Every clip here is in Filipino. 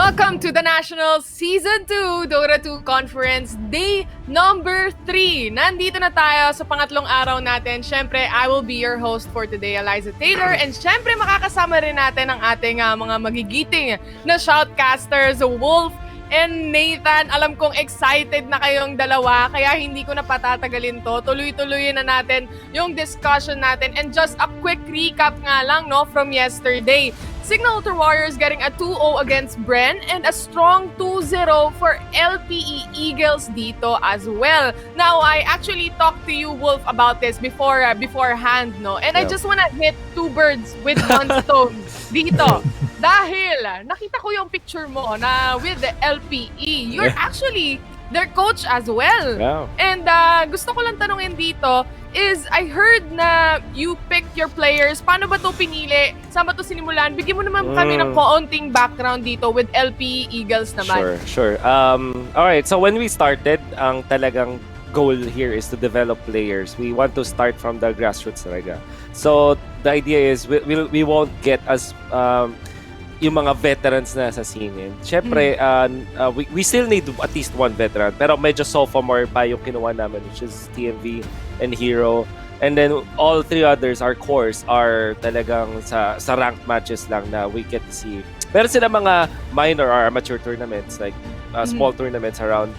Welcome to the National Season 2 Dota 2 Conference Day number 3. Nandito na tayo sa pangatlong araw natin. Syempre, I will be your host for today, Eliza Taylor. And syempre, makakasama rin natin ang ating mga magigiting na shoutcasters, Wolf and Nathan. Alam kong excited na kayong dalawa, kaya hindi ko na patatagalin to. Tuloy-tuloy na natin yung discussion natin. And just a quick recap nga lang from yesterday. Signal Ultra Warriors getting a 2-0 against Bren and a strong 2-0 for LPE Eagles dito as well. Now, I actually talked to you, Wolf, about this beforehand, no? And I just wanna hit two birds with one stone dito. Dahil nakita ko yung picture mo na with the LPE. You're actually their coach as well. Wow. And gusto ko lang tanungin dito is, I heard na you picked your players. Paano ba ito pinili? Saan ba ito sinimulan? Bigyan mo naman kami ng kaunting background dito with LP Eagles naman. Sure. Alright, so when we started, ang talagang goal here is to develop players. We want to start from the grassroots talaga. So the idea is we won't get as yung mga veterans na sa scene. Siyempre, we still need at least one veteran. Pero medyo sophomore pa yung kinuha namin, which is TMV and Hero. And then all three others, our cores, are talagang sa ranked matches lang na we get to see. Pero sila mga minor or amateur tournaments, like small tournaments around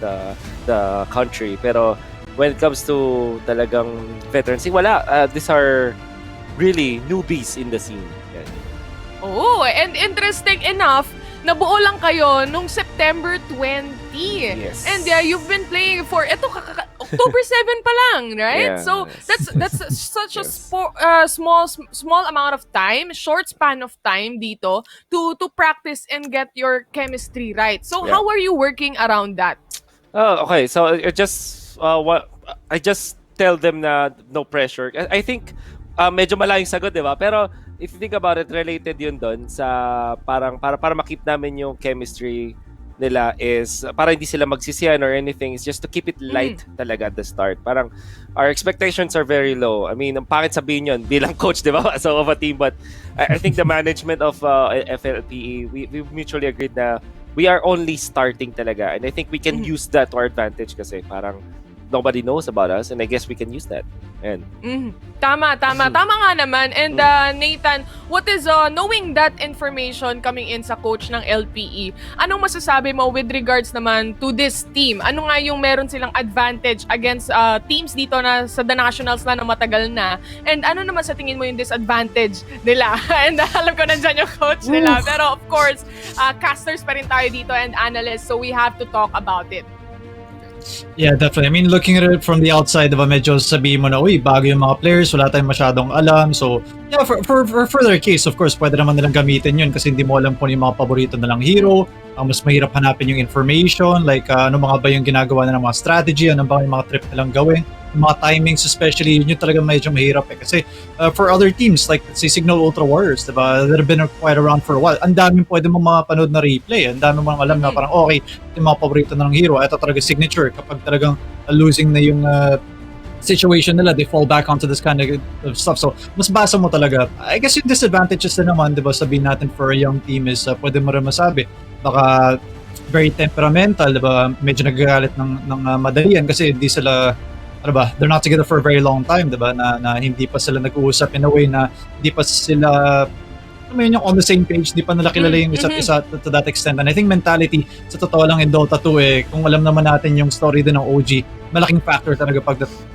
the country. Pero when it comes to talagang veterans, wala. These are really newbies in the scene. Oh, and interesting enough, nabuo lang kayo nung September 20. Yes. And you've been playing for October 7 pa lang, right? Yeah, so yes. that's such a small amount of time, short span of time dito to practice and get your chemistry right. So how are you working around that? Oh, okay. So I just tell them na no pressure. I think medyo malayong sagot, di ba? Pero if you think about it, related yun doon sa para makip namin yung chemistry nila is para hindi sila magsisiyan or anything. It's just to keep it light talaga at the start. Parang our expectations are very low. I mean, ang pangit sabihin yun bilang coach, di ba? So of a team. But I think the management of FLPE, we mutually agreed na we are only starting talaga. And I think we can use that to our advantage kasi parang nobody knows about us, and I guess we can use that. And Tama nga naman. And Nathan, what is knowing that information coming in sa coach ng LPE, anong masasabi mo with regards naman to this team? Ano nga yung meron silang advantage against teams dito na sa the nationals na matagal na? And ano naman sa tingin mo yung disadvantage nila? And alam ko nandyan yung coach nila. Pero of course, casters pa rin tayo dito and analysts, so we have to talk about it. Yeah, definitely. I mean, looking at it from the outside, diba, medyo sabihin mo na, uy, bago yung mga players, wala tayong masyadong alam. So, yeah, for further case, of course, pwede naman nilang gamitin yun kasi hindi mo alam kung yung mga paborito nilang hero. Mas mahirap hanapin yung information, like ano mga ba yung ginagawa na ng mga strategy, ano ba yung mga trip nilang gawin. Yung mga timings especially, yun yung talaga medyo mahirap eh. Kasi for other teams, like let's say Signal Ultra Warriors, diba, that have been quite around for a while, ang daming pwede mong mapanood na replay. Ang daming mong alam na parang, okay, yung mga paborito na ng hero, ito talaga signature. Kapag talagang losing na yung situation nila, they fall back onto this kind of stuff. So, mas basa mo talaga. I guess yung disadvantages na naman, diba, sabihin natin for a young team is, pwede mo rin masabi, baka very temperamental, diba, medyo nagagalit ng madalian kasi hindi sila, ano ba, they're not together for a very long time, diba, na hindi pa sila nag-uusap in a way na hindi pa sila yung on the same page, di pa nila kilala yung isa't isa to that extent. And I think mentality, sa totoo lang in Dota 2 kung alam naman natin yung story din ng OG, malaking factor talaga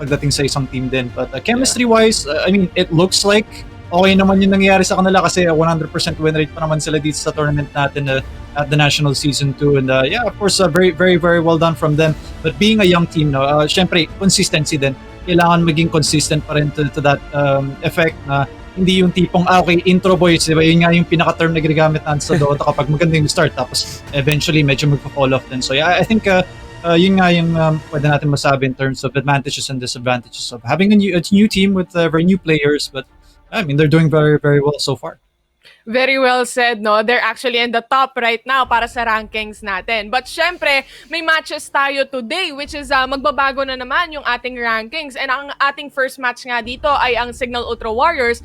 pagdating sa isang team din. But chemistry-wise, I mean, it looks like okay naman yung nangyayari sa kanila kasi 100% win rate pa naman sila dito sa tournament natin at the National Season 2. And yeah, of course, very, very, very well done from them. But being a young team, syempre, consistency din. Kailangan maging consistent pa rin to that effect na hindi yung tipong, okay, intro boys, diba? Yun nga yung pinaka-term na ginagamit natin sa Dota kapag maganda yung start, tapos eventually medyo magpa-fall off din. So yeah, I think yun nga yung pwede natin masabi in terms of advantages and disadvantages of having a new team with very new players. But I mean, they're doing very, very well so far. Very well said, no? They're actually in the top right now para sa rankings natin. But syempre, may matches tayo today which is magbabago na naman yung ating rankings. And ang ating first match nga dito ay ang Signal Ultra Warriors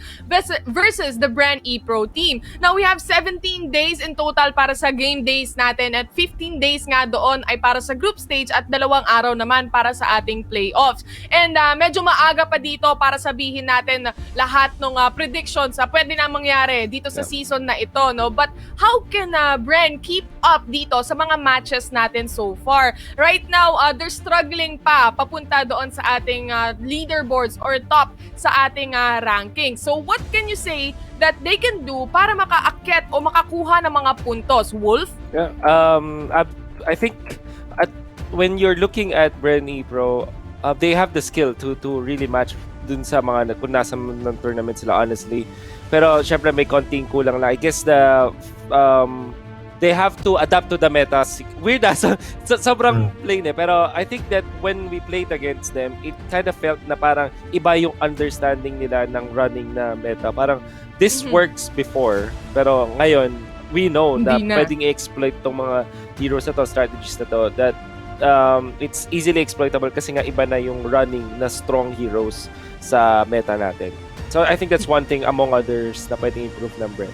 versus the BRE Pro team. Now, we have 17 days in total para sa game days natin at 15 days nga doon ay para sa group stage at 2 araw naman para sa ating playoffs. And medyo maaga pa dito para sabihin natin lahat ng predictions pwede na mangyari dito sa season na ito, no? But how can Bren keep up dito sa mga matches natin so far? Right now, they're struggling pa papunta doon sa ating leaderboards or top sa ating ranking. So what can you say that they can do para makaakyat o makakuha ng mga puntos? Wolf? Yeah, I think when you're looking at BRE Pro, they have the skill to really match dun sa mga kung nasa ng tournament sila, honestly. Pero syempre may konting kulang lang. I guess they have to adapt to the meta. Weird sobrang plain pero I think that when we played against them, it kind of felt na parang iba yung understanding nila ng running na meta. Parang this works before, pero ngayon we know na pwedeng i-exploit tong mga heroes na to, strategies na to, that it's easily exploitable kasi nga iba na yung running na strong heroes sa meta natin. So I think that's one thing among others na pwedeng improve ng brand.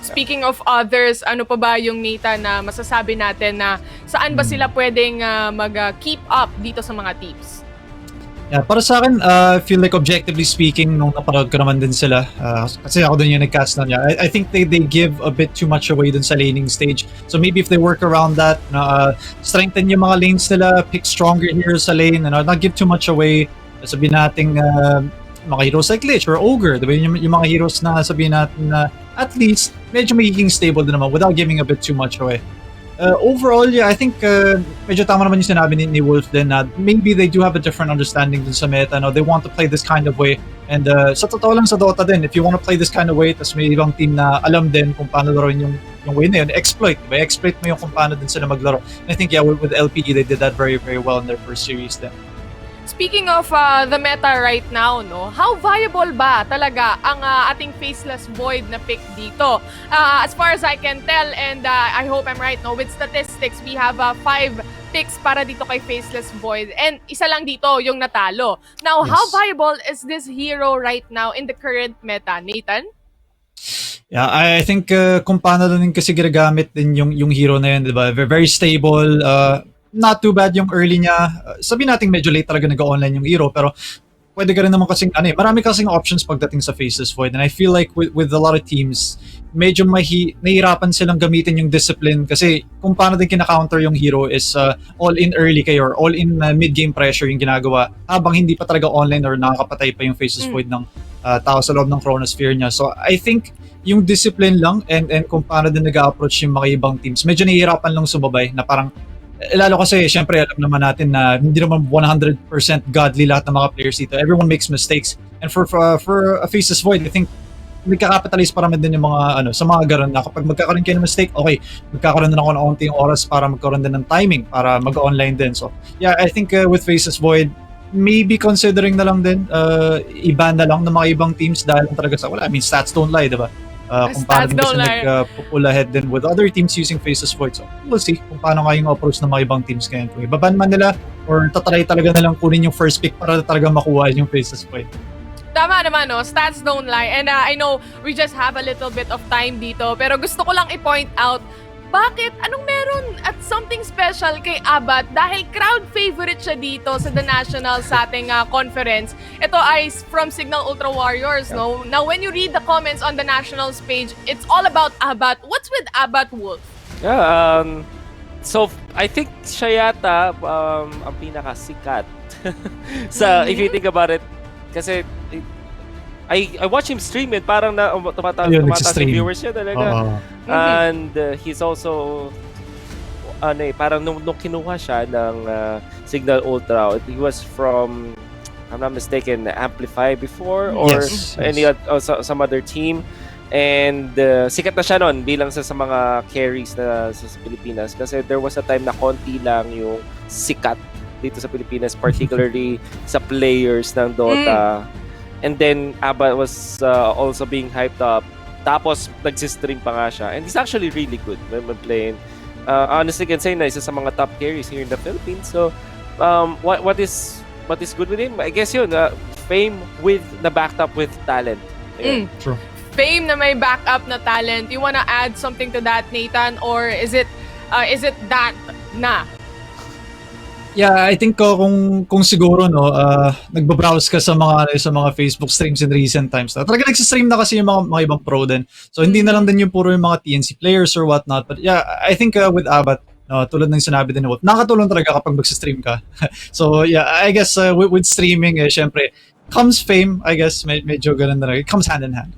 Speaking of others, ano pa ba yung meta na masasabi natin na saan ba sila pwedeng mag-keep up dito sa mga teams? Yeah, para sa akin, I feel like objectively speaking, nung napanood ko naman din sila, kasi ako dun yung nag-cast na niya, I think they give a bit too much away dun sa laning stage. So maybe if they work around that, strengthen yung mga lanes nila, pick stronger heroes sa lane, not give too much away. Sabihin natin mga heroes like Lich or Ogre, diba? Yung mga heroes na sabihin natin na at least medyo magiging stable din naman without giving a bit too much away. Overall, yeah, I think medyo tama naman yung sinabi ni Wolf din na maybe they do have a different understanding dun sa meta. No? They want to play this kind of way. And sa totoo lang sa Dota din, if you want to play this kind of way, tas may ibang team na alam din kung paano laruin yung way na yun, exploit. Diba? Exploit mo yung kung paano din sila maglaro. And I think, yeah, with LPE, they did that very, very well in their first series then. Speaking of the meta right now, no, how viable ba talaga ang ating Faceless Void na pick dito? As far as I can tell, and I hope I'm right, no, with statistics, we have 5 picks para dito kay Faceless Void, and isa lang dito yung natalo. Now, Yes. how viable is this hero right now in the current meta, Nathan? Yeah, I think kung paano din kasi ginagamit din yung hero na yun, di ba? Very stable, not too bad yung early niya. Sabihin natin medyo late talaga nag-online yung hero, pero pwede ka rin naman kasing, marami kasing options pagdating sa Faceless Void. And I feel like with a lot of teams, medyo nahihirapan silang gamitin yung discipline kasi kung paano din kina-counter yung hero is all-in early kayo or all-in mid-game pressure yung ginagawa habang hindi pa talaga online or nakakapatay pa yung Faceless Void ng tao sa loob ng Chronosphere niya. So I think yung discipline lang and kung paano din nag-approach yung mga ibang teams, medyo nahihirapan lang sumabay na parang lalo kasi syempre alam naman natin na hindi naman 100% godly lahat ng mga players dito. Everyone makes mistakes. And for a Faceless Void, I think nagka-capitalize para din yung mga sa mga garon na kapag magkakaroon kayo ng mistake, okay, magkakaroon din ako ng onting oras para magkaroon din ng timing para mag-online din. So yeah, I think with Faceless Void, maybe considering na lang din iba na lang ng mga ibang teams dahil talaga sa stats don't lie, diba? Kung paano din kasi nag-pull ahead din with other teams using Faceless Void. So, we'll see kung paano nga yung approach ng mga ibang teams ngayon. Kung ibaban man nila or tatry talaga nilang kunin yung first pick para talaga makuha yung Faceless Void. Tama naman, no? Stats don't lie. And I know we just have a little bit of time dito, pero gusto ko lang i-point out, bakit? Anong meron at something special kay Abat? Dahil crowd favorite siya dito sa The National sa ating conference. Ito ay from Signal Ultra Warriors, no? Now, when you read the comments on the Nationals page, it's all about Abat. What's with Abat, Wolf? Yeah, so I think siya yata ang pinakasikat if you think about it. Kasi I watch him stream it, parang tumataas yung viewers niya talaga. And he's also parang nung kinuha siya ng Signal Ultra, he was from, I'm not mistaken, Amplify before or some other team. And sikat na siya noon bilang sa mga carries na sa Pilipinas kasi there was a time na konti lang yung sikat dito sa Pilipinas, particularly sa players ng Dota. And then Abba was also being hyped up Tapos, nagsistream pa nga siya. And he's actually really good when playing. Honestly, can say na isa sa mga top carries here in the Philippines. So, what is good with him? I guess yun, fame na backed up with talent. Yeah. True. Fame na may backup na talent. You wanna add something to that, Nathan? Or is it that na? Yeah, I think kung siguro nagba-browse ka sa mga Facebook streams in recent times. Talaga nagsi-stream na kasi yung mga ibang pro din. So hindi na lang din yung puro yung mga TNC players or whatnot. But yeah, I think with Abat, tulad ng sinabi din ni Wolf, nakatulong talaga kapag magsi-stream ka. So yeah, I guess with streaming, syempre, comes fame, I guess, medyo ganun na rin. It comes hand in hand.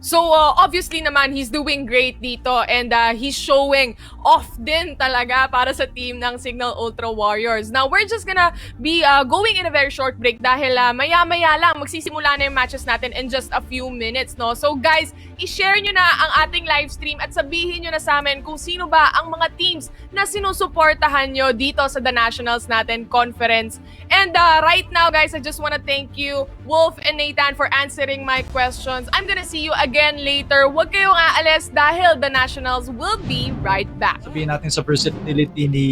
So, obviously naman, he's doing great dito and he's showing off din talaga para sa team ng Signal Ultra Warriors. Now, we're just gonna be going in a very short break dahil maya-maya lang magsisimula na yung matches natin in just a few minutes, no? So, guys, i-share nyo na ang ating live stream at sabihin nyo na sa amin kung sino ba ang mga teams na sinusuportahan nyo dito sa The Nationals natin conference. And right now, guys, I just wanna thank you, Wolf and Nathan, for answering my questions. I'm gonna see you again later. Huwag kayong aalis dahil the Nationals will be right back. Sabihin natin sa versatility ni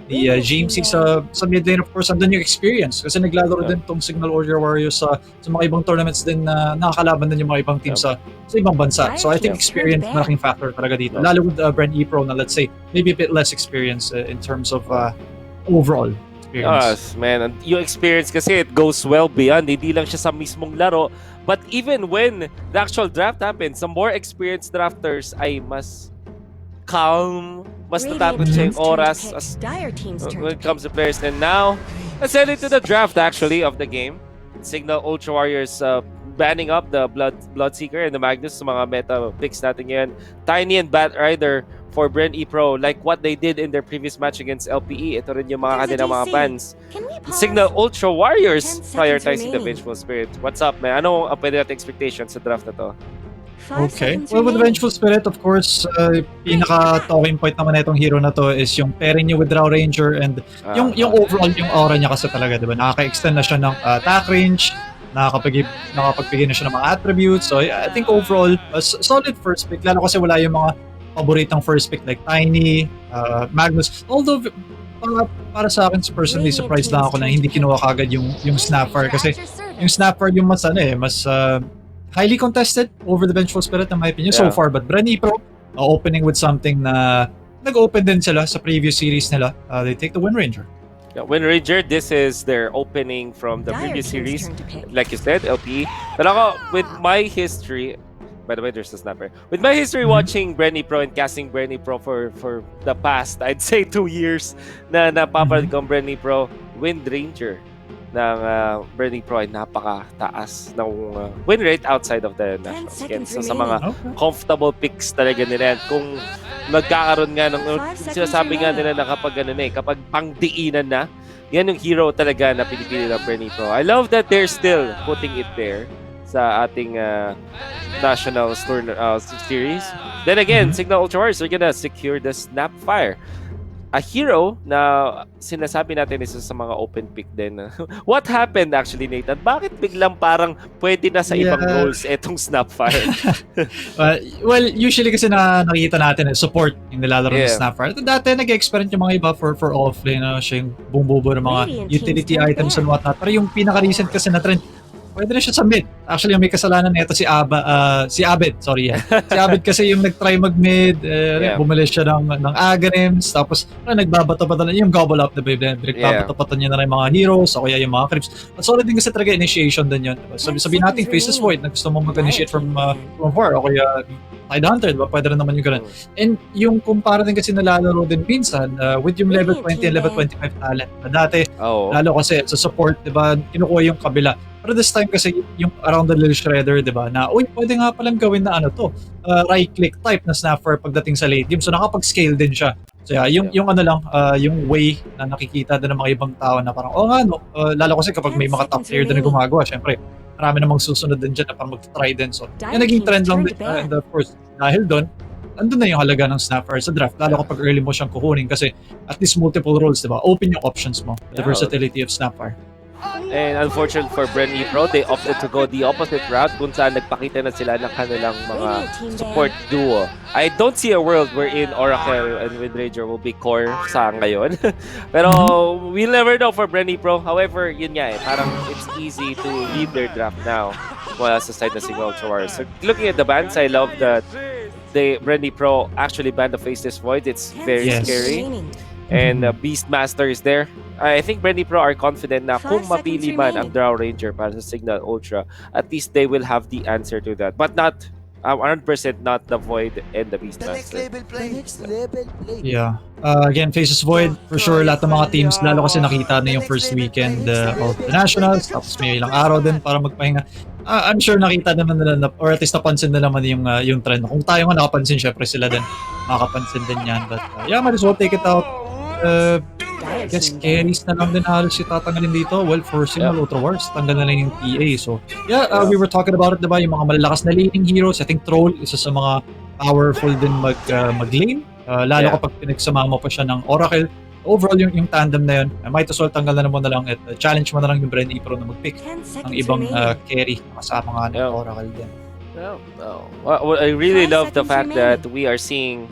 Jamesy sa mid lane, of course, andun yung experience. Kasi naglalaro din tong Signal Ultra Warriors sa mga ibang tournaments din na nakakalaban din yung mga ibang teams sa ibang bansa. So I think experience malaking factor talaga dito. Lalo with BRE Pro na, let's say, maybe a bit less experience in terms of overall experience. Yes, man. Yung experience kasi it goes well beyond. Hindi lang siya sa mismong laro. But even when the actual draft happens, some more experienced drafters ay mas calm, mas natatag siya yung oras when it comes to players. And now, let's head into the draft actually of the game. Signal Ultra Warriors banning up the Bloodseeker and the Magnus sa mga meta picks natin ngayon. Tiny and Bat Rider for BRE Pro, like what they did in their previous match against LPE. Ito rin yung mga kanilang mga bans. Signal Ultra Warriors prioritizing the Vengeful Spirit. What's up, man? Ano ang pwede natin expectations sa draft na to? Okay. Well, with the Vengeful Spirit, of course, pinaka-talking point naman na itong hero na to is yung pairing niya with Drow Ranger and yung overall, yung aura niya kasi talaga, diba? Nakaka-extend na siya ng attack range, nakapagbigay na siya ng mga attributes. So, I think overall, solid first pick. Lalo kasi wala yung mga paboritang first pick like Tiny, Magnus. Although, para sa akin, personally, surprised lang ako na hindi kinuha kagad yung Snapfire. Kasi yung Snapfire yung mas highly contested over the Vengeful Spirit in my opinion so far. But BRE Pro, opening with something na nag-open din sila sa previous series nila. They take the Wind Ranger. Yeah, Wind Ranger, this is their opening from the previous series. Like you said, LPE. But ako, with my history, by the way, there's a snapper. With my history watching BRE Pro and casting BRE Pro for the past, I'd say 2 years na napapanood ko ang BRE Pro, Wind Ranger ng BRE Pro ay napakataas ng win rate outside of the nationals. Again, so sa mga comfortable picks talaga nila. Kung magkakaroon nga ng sinasabi nga nila na kapag pangdiinan na, yan yung hero talaga na pinipili ng BRE Pro. I love that they're still putting it there sa ating national series. Then again, Signal Ultra Warriors are gonna secure the Snapfire. A hero na sinasabi natin isa sa mga open pick din. What happened actually, Nathan? Bakit biglang parang pwede na sa ibang roles etong Snapfire? Well, usually kasi nakikita natin support yung nilalaro ng Snapfire. Dati nag-experiment yung mga iba for offlane, siya yung bumubuo ng mga utility items and whatnot. Pero yung pinaka-recent kasi na trend, pwede na siya sa mid. Actually, yung may kasalanan nito si Abed, sorry yan. Si Abed kasi yung nag-try mag-mid, bumili siya ng Aghanems, tapos nagbabato-bato na yung gobble up, diba? Nagbabato-bato niya na rin mga heroes, o kaya yung mga creeps. At solid din kasi talaga initiation din yun. Sabihin natin, Faceless Void, na gusto mo mag-initiate from far, o kaya Tidehunter, diba? Pwede rin naman yung ganun. And yung kumpara din kasi nalalaro din minsan with yung level 20 and level 25 talent. Dati, lalo kasi sa support, diba? Kinukuha yung kabila. Pero this time kasi yung around the little shredder, di ba, na pwede nga palang gawin na right-click type na Snapfire pagdating sa late game. So nakapag-scale din siya. So yung yung way na nakikita din ng mga ibang tao na parang, lalo kasi kapag may mga top player din na gumagawa, syempre, marami namang susunod din dyan na parang mag-try din. So yan naging trend lang din. And of course, dahil doon, andun na yung halaga ng Snapfire sa draft. Lalo kapag early mo siyang kukunin kasi at least multiple roles, di ba? Open yung options mo. The versatility of Snapfire. And unfortunately for BRE Pro, they opted to go the opposite route kung saan nagpakita na sila ng kanilang mga support duo. I don't see a world wherein Oracle and Windranger will be core sa ngayon. Pero we'll never know for BRE Pro. However, yun nga parang it's easy to lead their draft now mula sa side na Signal Ultra Warriors. So looking at the bans, I love that the BRE Pro actually banned the Faceless Void. It's very scary. And Beastmaster is there. I think BRE Pro are confident na kung mapili man ang Drow Ranger para sa Signal Ultra, at least they will have the answer to that. But not 100% not the Void and the Beastmaster. Yeah. Again, Faces Void, for sure, lahat ng mga teams, lalo kasi nakita na yung first weekend of the Nationals, tapos may ilang araw din para magpahinga. I'm sure nakita naman nila, or at least napansin na naman yung trend. Kung tayo nga nakapansin, syempre sila din makapansin din yan. But yeah, might as well take it out. I guess carries na lang din halos yung tatanggalin dito. Well, for Signal Ultra Wars, tanggal na lang yung TA. So, yeah, we were talking about it, diba? Yung mga malalakas na laning heroes. I think Troll, isa sa mga powerful din mag-lane. Lalo kapag pinagsama mo pa siya ng Oracle. Overall, yung tandem na yun, might as well tanggalan mo na lang at challenge mo na lang yung BRE Pro na mag-pick ng ibang carry kasama nga ng Oracle din. Well, I really love the fact that we are seeing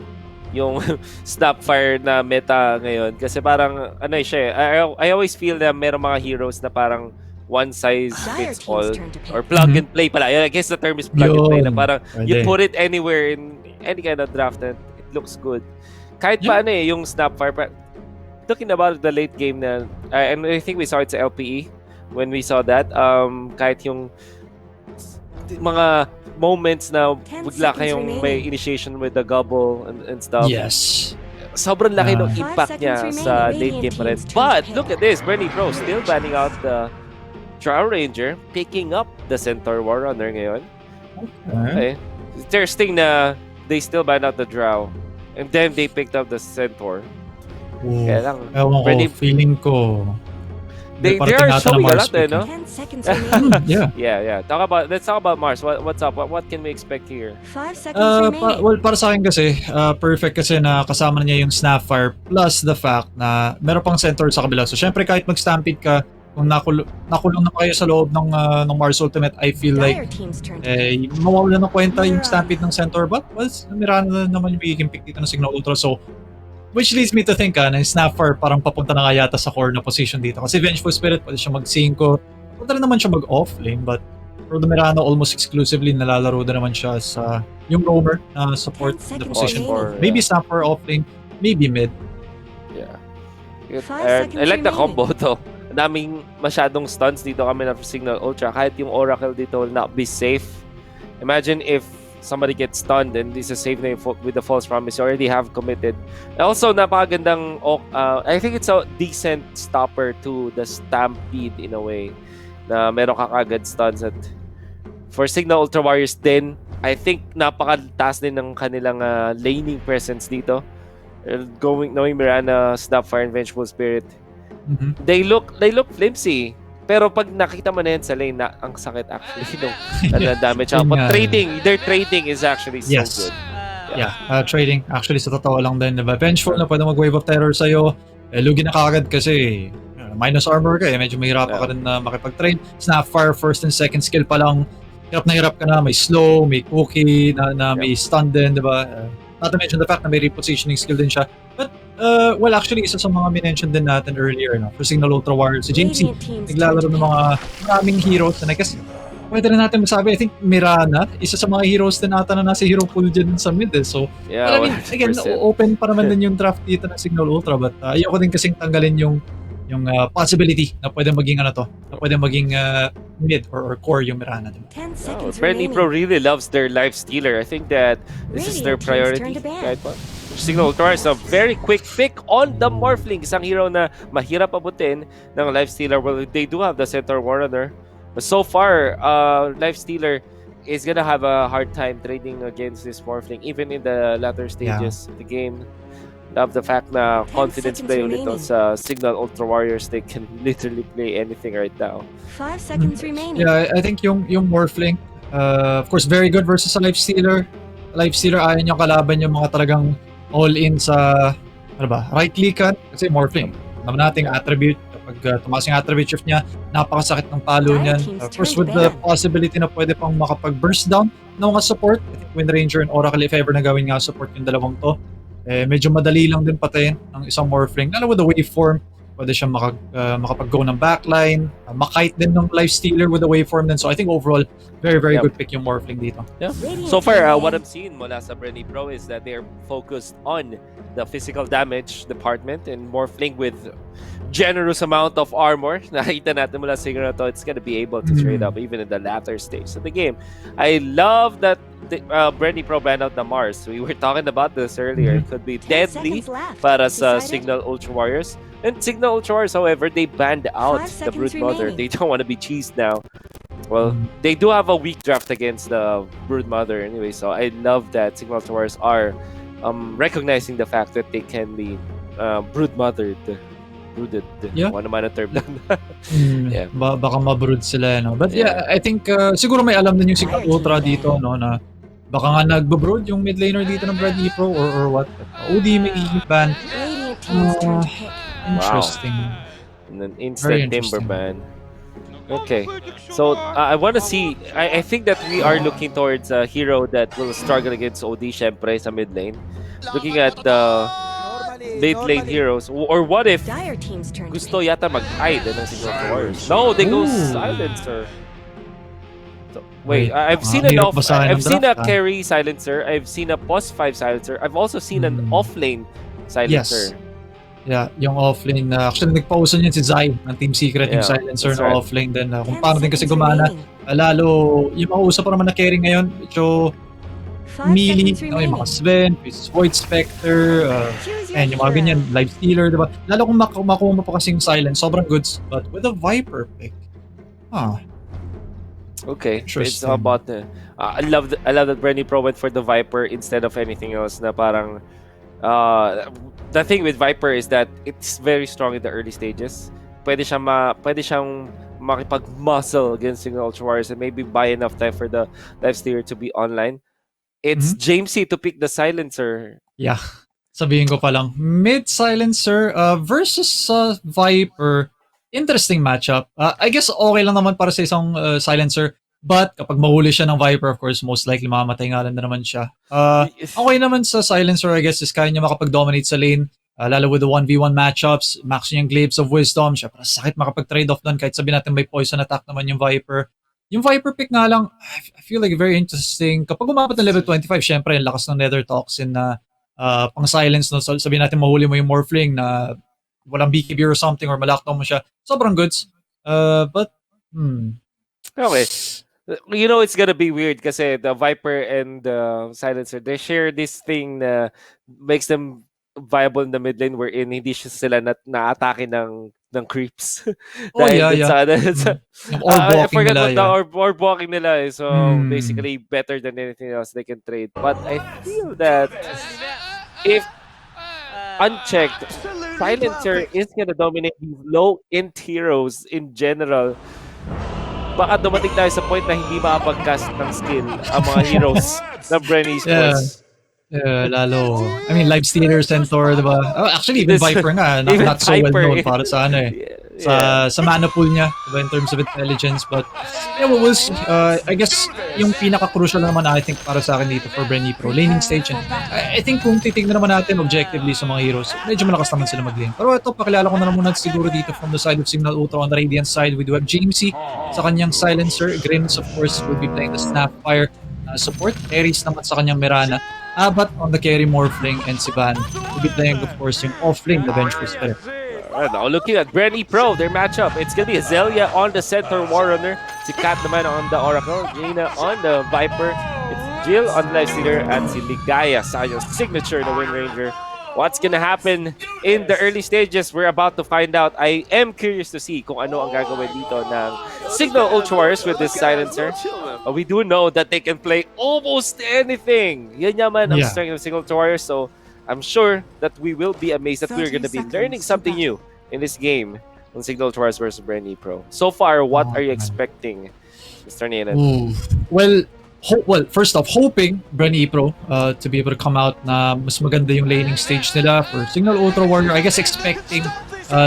yung Snapfire na meta ngayon kasi parang ano siya I always feel na merong mga heroes na parang one size fits all or plug and play pala. I guess the term is plug and play na parang you put it anywhere in any kind of draft and it looks good. Kahit pa ano yung Snapfire, talking about the late game na and I think we saw it sa LPE when we saw that kahit yung mga moments na bigla kayong may initiation with the gobble and stuff. Yes. Sobrang laki ng impact niya sa late game pa rin. But look at this, BRE Pro still banning out the Drow Ranger, picking up the Centaur Warrunner ngayon. Okay. Interesting na they still ban out the Drow and then they picked up the Centaur. Kaya lang, ewan ko, feeling ko they are showing a lot no? 10 seconds Yeah. Let's talk about Mars. What's up? What can we expect here? 5 seconds remaining. Well, para sa akin kasi, perfect kasi na kasama na niya yung Snapfire plus the fact na meron pang Centaur sa kabila. So, syempre kahit mag-stampede ka, kung nakulong na kayo sa loob ng Mars Ultimate, I feel like mawawala ng kwenta yung stampede ng Centaur. But, Mirana naman yung magiging pick dito ng Signal Ultra. So, which leads me to think na Snapfire parang papunta na nga yata sa core na position dito. Kasi Vengeful Spirit, pwede siya mag-5. Papunta rin naman siya mag-off lane, but Rodo Mirano almost exclusively nalalaro na naman siya sa yung roamer na support the position. Maybe Snapfire off lane, maybe mid. Yeah. I like the combo to. Daming masyadong stuns dito kami na Signal Ultra. Kahit yung Oracle dito will not be safe. Imagine if somebody gets stunned and this is a safe name with the false promise. You already have committed. Also, napakagandang, I think it's a decent stopper to the Stampede in a way na meron ka kagad stuns at for Signal Ultra Warriors din, I think napakataas din ng kanilang laning presence dito. Knowing Mirana, Snapfire, and Vengeful Spirit. They look flimsy. Pero pag nakita mo na yan sa lane, ang sakit actually nung damage. But their trading is actually so good. Yeah, trading. Actually, sa totoo lang din, diba? Vengeful na pwede mag-wave of terror sa'yo. Lugi na kagad kasi minus armor ka medyo mahirapan ka rin na makipag-trade. Snapfire, first and second skill pa lang. Hirap na hirap ka na. May slow, may cookie, na may stun din, diba? Not to mention the fact na may repositioning skill din siya. But, well, actually, isa sa mga minention din natin earlier, no? For Signal Ultra Warriors, si James naglalaro ng mga maraming heroes na kasi pwede rin natin masabi, I think Mirana, isa sa mga heroes din ata na nasa hero pool dyan sa mid. So, yeah, well, I mean, again, open pa naman din yung draft dito ng Signal Ultra, but ayoko din kasing tanggalin yung possibility na pwede maging na pwede maging mid or core yung Mirana. 10 seconds BRE Pro really loves their life stealer. I think that this is their priority. Kahit pa. Signal Ultra is a very quick pick on the Morphling. Isang hero na mahirap abutin ng Lifestealer. Well, they do have the Centaur Warrunner. But so far, Lifestealer is gonna have a hard time trading against this Morphling, even in the latter stages of the game. Love the fact na confidence play ulit sa Signal Ultra Warriors. They can literally play anything right now. 5 seconds remaining. Yeah, I think yung Morphling, of course, very good versus a Lifestealer. Lifestealer, ayaw niyo kalaban yung mga talagang all-in sa, right clickan, kasi Morphling. Naman natin attribute, kapag tumaas yung attribute shift niya, napakasakit ng palo niyan. Of course, with the possibility na pwede pang makapag-burst down ng mga support. I think Wind Ranger and Oracle, if ever na gawin nga support yung dalawang to, medyo madali lang din patayin ng isang Morphling. Lalo with the waveform, pwede siya makapag-go ng backline, makite din ng lifestealer with the waveform din. So I think overall, very, very good pick yung Morphling dito. Yeah. So far, what I'm seeing mula sa BRE Pro is that they're focused on the physical damage department and Morphling with generous amount of armor. Nakita natin mula sa siguro to, it's gonna be able to trade up even in the latter stage of the game. I love that BRE Pro banned out the Mars. We were talking about this earlier. It could be deadly para sa Signal Ultra Warriors. And Signal Ultra Warriors, however, they banned out the Brood Mother. They don't want to be cheesed now. Well, they do have a weak draft against the Brood Mother anyway, so I love that Signal Ultra Warriors are recognizing the fact that they can be Brood Mothered. Brooded. Yeah. Ano naman ang term lang. Yeah. Baka mabrood sila, no? But yeah, I think siguro may alam din yung Signal Ultra dito, no, na baka nga nagbo-brood yung mid laner dito ng BRE Pro or what. OD may ban. Interesting. And an instant timber ban. Okay, so I want to see. I think that we are looking towards a hero that will struggle against OD, syempre, sa mid lane. Looking at the late lane heroes, or what if gusto yata mag-hide ng Signal Warriors? No, they go silencer. So, wait, I've seen enough. I've seen a carry silencer. I've seen a post 5 silencer. I've also seen an offlane silencer. Yes. Yeah, yung offlane na actually nagpausan yun si Zai ng Team Secret, yung silencer na offlane din. Kung paano din kasi gumana, lalo yung mga usap pa naman na carry ngayon, medyo melee, yung mga Sven, Void Spectre, and yung mga ganyan, Life Stealer, diba? Lalo kung makuha mo pa kasing silence, sobrang goods. But with a Viper pick, okay, it's about the. I love that BRE Pro went for the Viper instead of anything else. Na parang the thing with Viper is that it's very strong in the early stages. Pwede siyang makipag-muscle against Signal Ultra Warriors and maybe buy enough time for the Lifestealer to be online. It's Jamesy to pick the silencer. Yeah. Sabihin ko pa lang, mid silencer versus Viper, interesting matchup. I guess okay lang naman para sa isang silencer, but kapag mahuli siya ng Viper, of course, most likely mamamatay nga lang na naman siya. Okay naman sa silencer, I guess, is kaya niya makapag-dominate sa lane, lalo with the 1v1 matchups, max niya yung Glaives of Wisdom, siya para sakit makapag-trade off doon kahit sabihin natin may poison attack naman yung Viper. Yung Viper pick nga lang, I feel like very interesting. Kapag umabot ng level 25, syempre, yung lakas ng Nether Toxin na pang silence, no? Sabihin natin mahuli mo yung Morphling na walang BKB or something or malaktaw mo siya. Sobrang goods. Okay. You know, it's gonna be weird kasi the Viper and the Silencer, they share this thing na makes them viable in the mid lane wherein hindi sila na-atake ng creeps. I forgot what the orb walking nila is. So basically better than anything else they can trade. But I feel that if unchecked, Silencer is gonna dominate these low-end heroes in general. Baka dumating tayo sa point na hindi makapag-cast ng skill ang mga heroes ng BRE Esports. Lalo. I mean, Life Stealer, Centaur, diba? Oh, actually, even Viper nga. Not so well known para sa sa mana pool niya, diba, in terms of intelligence. But, yeah, we'll see. I guess, yung pinaka-crucial naman, I think, para sa akin dito for BRE Pro, laning stage. And I think kung titignan naman natin objectively sa mga heroes, medyo malakas naman sila mag-lane. Pero ito, pakilala ko na muna siguro dito from the side of Signal Ultra on the Radiant side with Web Jamesy. Sa kanyang Silencer, Grims, of course, will be playing the Snapfire support. Ares naman sa kanyang Mirana. But on the carry Morphling and Sivan will be playing, of course, yung off-lane, the Vengeful Spirit. Now looking at BRE Pro, their matchup, it's gonna be Azalea on the Centaur Warrunner, si Kat naman on the Oracle, Jaina on the Viper, it's Jill on the Lifestealer, at si Ligaya sa kanyang signature na Wind Ranger. What's gonna happen in the early stages? We're about to find out. I am curious to see kung ano ang gagawin dito ng Signal Ultra Warriors with this silencer. We do know that they can play almost anything. Yan naman ang strength of Signal Ultra Warriors. So I'm sure that we will be amazed that we're gonna be learning something new in this game on Signal Ultra Warriors versus BRE Pro. So far, what are you expecting, Mr. Nanan? Well, first off, hoping BRE Pro to be able to come out na mas maganda yung laning stage nila for Signal Ultra Warrior. I guess expecting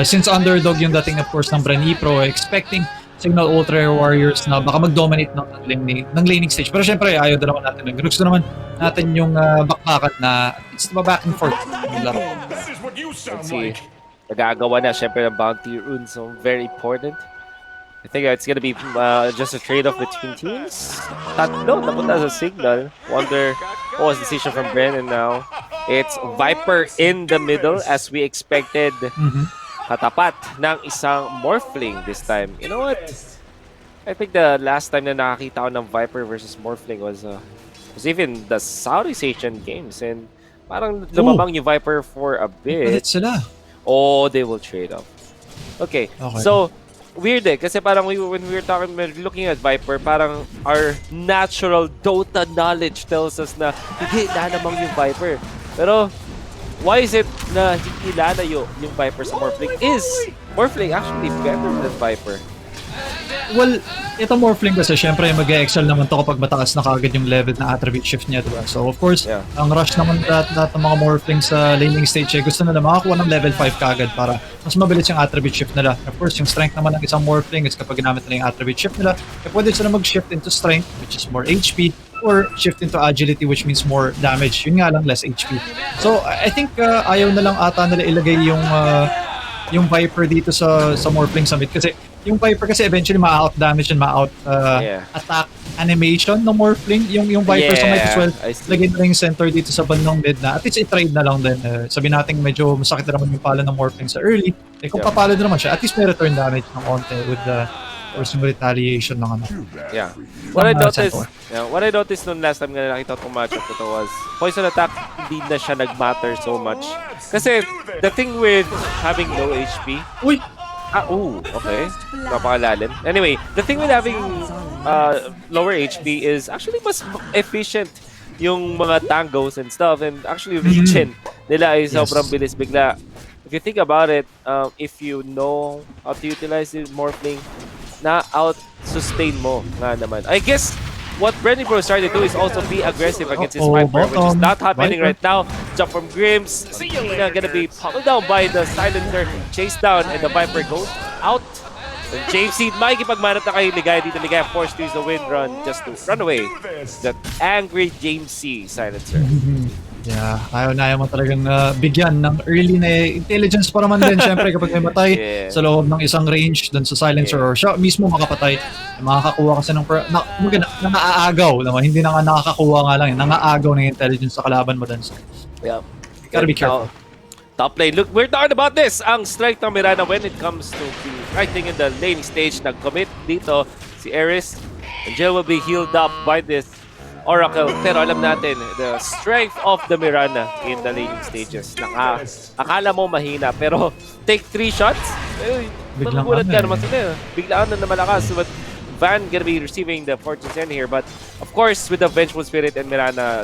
Since underdog yung dating of course ng BRE Pro, expecting Signal Ultra Warriors na baka mag-dominate ng laning stage. Pero syempre, ayaw din naman natin. Gusto naman natin yung bakbakan na it's back and forth. Let's see. Nagagawa na syempre ng bounty rune, so very important. I think it's gonna be just a trade-off between teams. Tatlo, napunta sa Signal. Wonder what was the decision from Brennan now. It's Viper in the middle as we expected. Katapat ng isang Morphling this time. You know what? I think the last time na nakakita ko ng Viper versus Morphling was even the Southeast Asian games, and parang lumabang yung Viper for a bit. Sila. Oh, they will trade up. Okay. So weird kasi parang when we were looking at Viper, parang our natural Dota knowledge tells us na hindi lalamang yung Viper. Pero why is it na hindi lalayo yung Viper sa Morphling? Is Morphling actually better than Viper? Well, ito Morphling kasi syempre mag-excel naman to kapag mataas na kagad yung level na attribute shift niya, diba? So of course, ang rush naman lahat ng mga Morphling sa laning stage gusto nila makakuha ng level 5 kagad para mas mabilis yung attribute shift nila. Of course, yung strength naman ng isang Morphling is kapag ginamit nila yung attribute shift nila, pwede sila mag-shift into strength, which is more HP, or shift into agility, which means more damage. Yun nga lang, less HP. So I think ayaw na lang ata nila ilagay yung Viper dito sa Morphling sa mid kasi yung Viper kasi eventually ma-out damage and ma-out attack animation ng Morphling. Yung Viper sa might as well lagyan na yung center dito sa bandang mid na at least i-trade na lang din. Sabi natin medyo masakit na naman yung pala ng Morphling sa early. Kung papalo na naman siya, at least may return damage ng onte with the force ng retaliation ng ano. Yeah. What I noticed nung last time nga nakita ko matchup ito was poison attack hindi na siya nag-matter so much. Kasi the thing with having low HP, okay. Napakalalim. Anyway, the thing with having lower HP is actually mas efficient yung mga tangos and stuff, and actually regen nila ay sobrang bilis bigla. If you think about it, if you know how to utilize the Morphling, na out-sustain mo nga naman. I guess what BRE Pro is trying to do is also be aggressive against his Viper, which is not happening right now. Jump from Grims, gonna be pummeled down by the Silencer, chased down, and the Viper goes out. And James Seed, makikipagmanap na kay Ligaya dito. Ligaya forced to use the wind run just to run away. That angry James C. Silencer. Yeah, ayaw mo talagang bigyan ng early na intelligence pa naman din syempre kapag may matay sa loob ng isang range dun sa silencer or siya mismo makapatay, makakakuha kasi ng nangaagaw naman, hindi na nga nakakakuha nga lang, nangaagaw ng intelligence sa kalaban mo dun. So, gotta be careful. Top lane, look, we're talking about this. Ang strength ng Mirana when it comes to fighting in the laning stage, nag-commit dito si Eris, and Jill will be healed up by this Oracle, pero alam natin, the strength of the Mirana in the laning stages. Akala mo mahina, pero take 3 shots, magugulat ka naman sila. Biglaan na malakas. But Van gonna be receiving the Fortune's End here, but of course, with the Vengeful Spirit and Mirana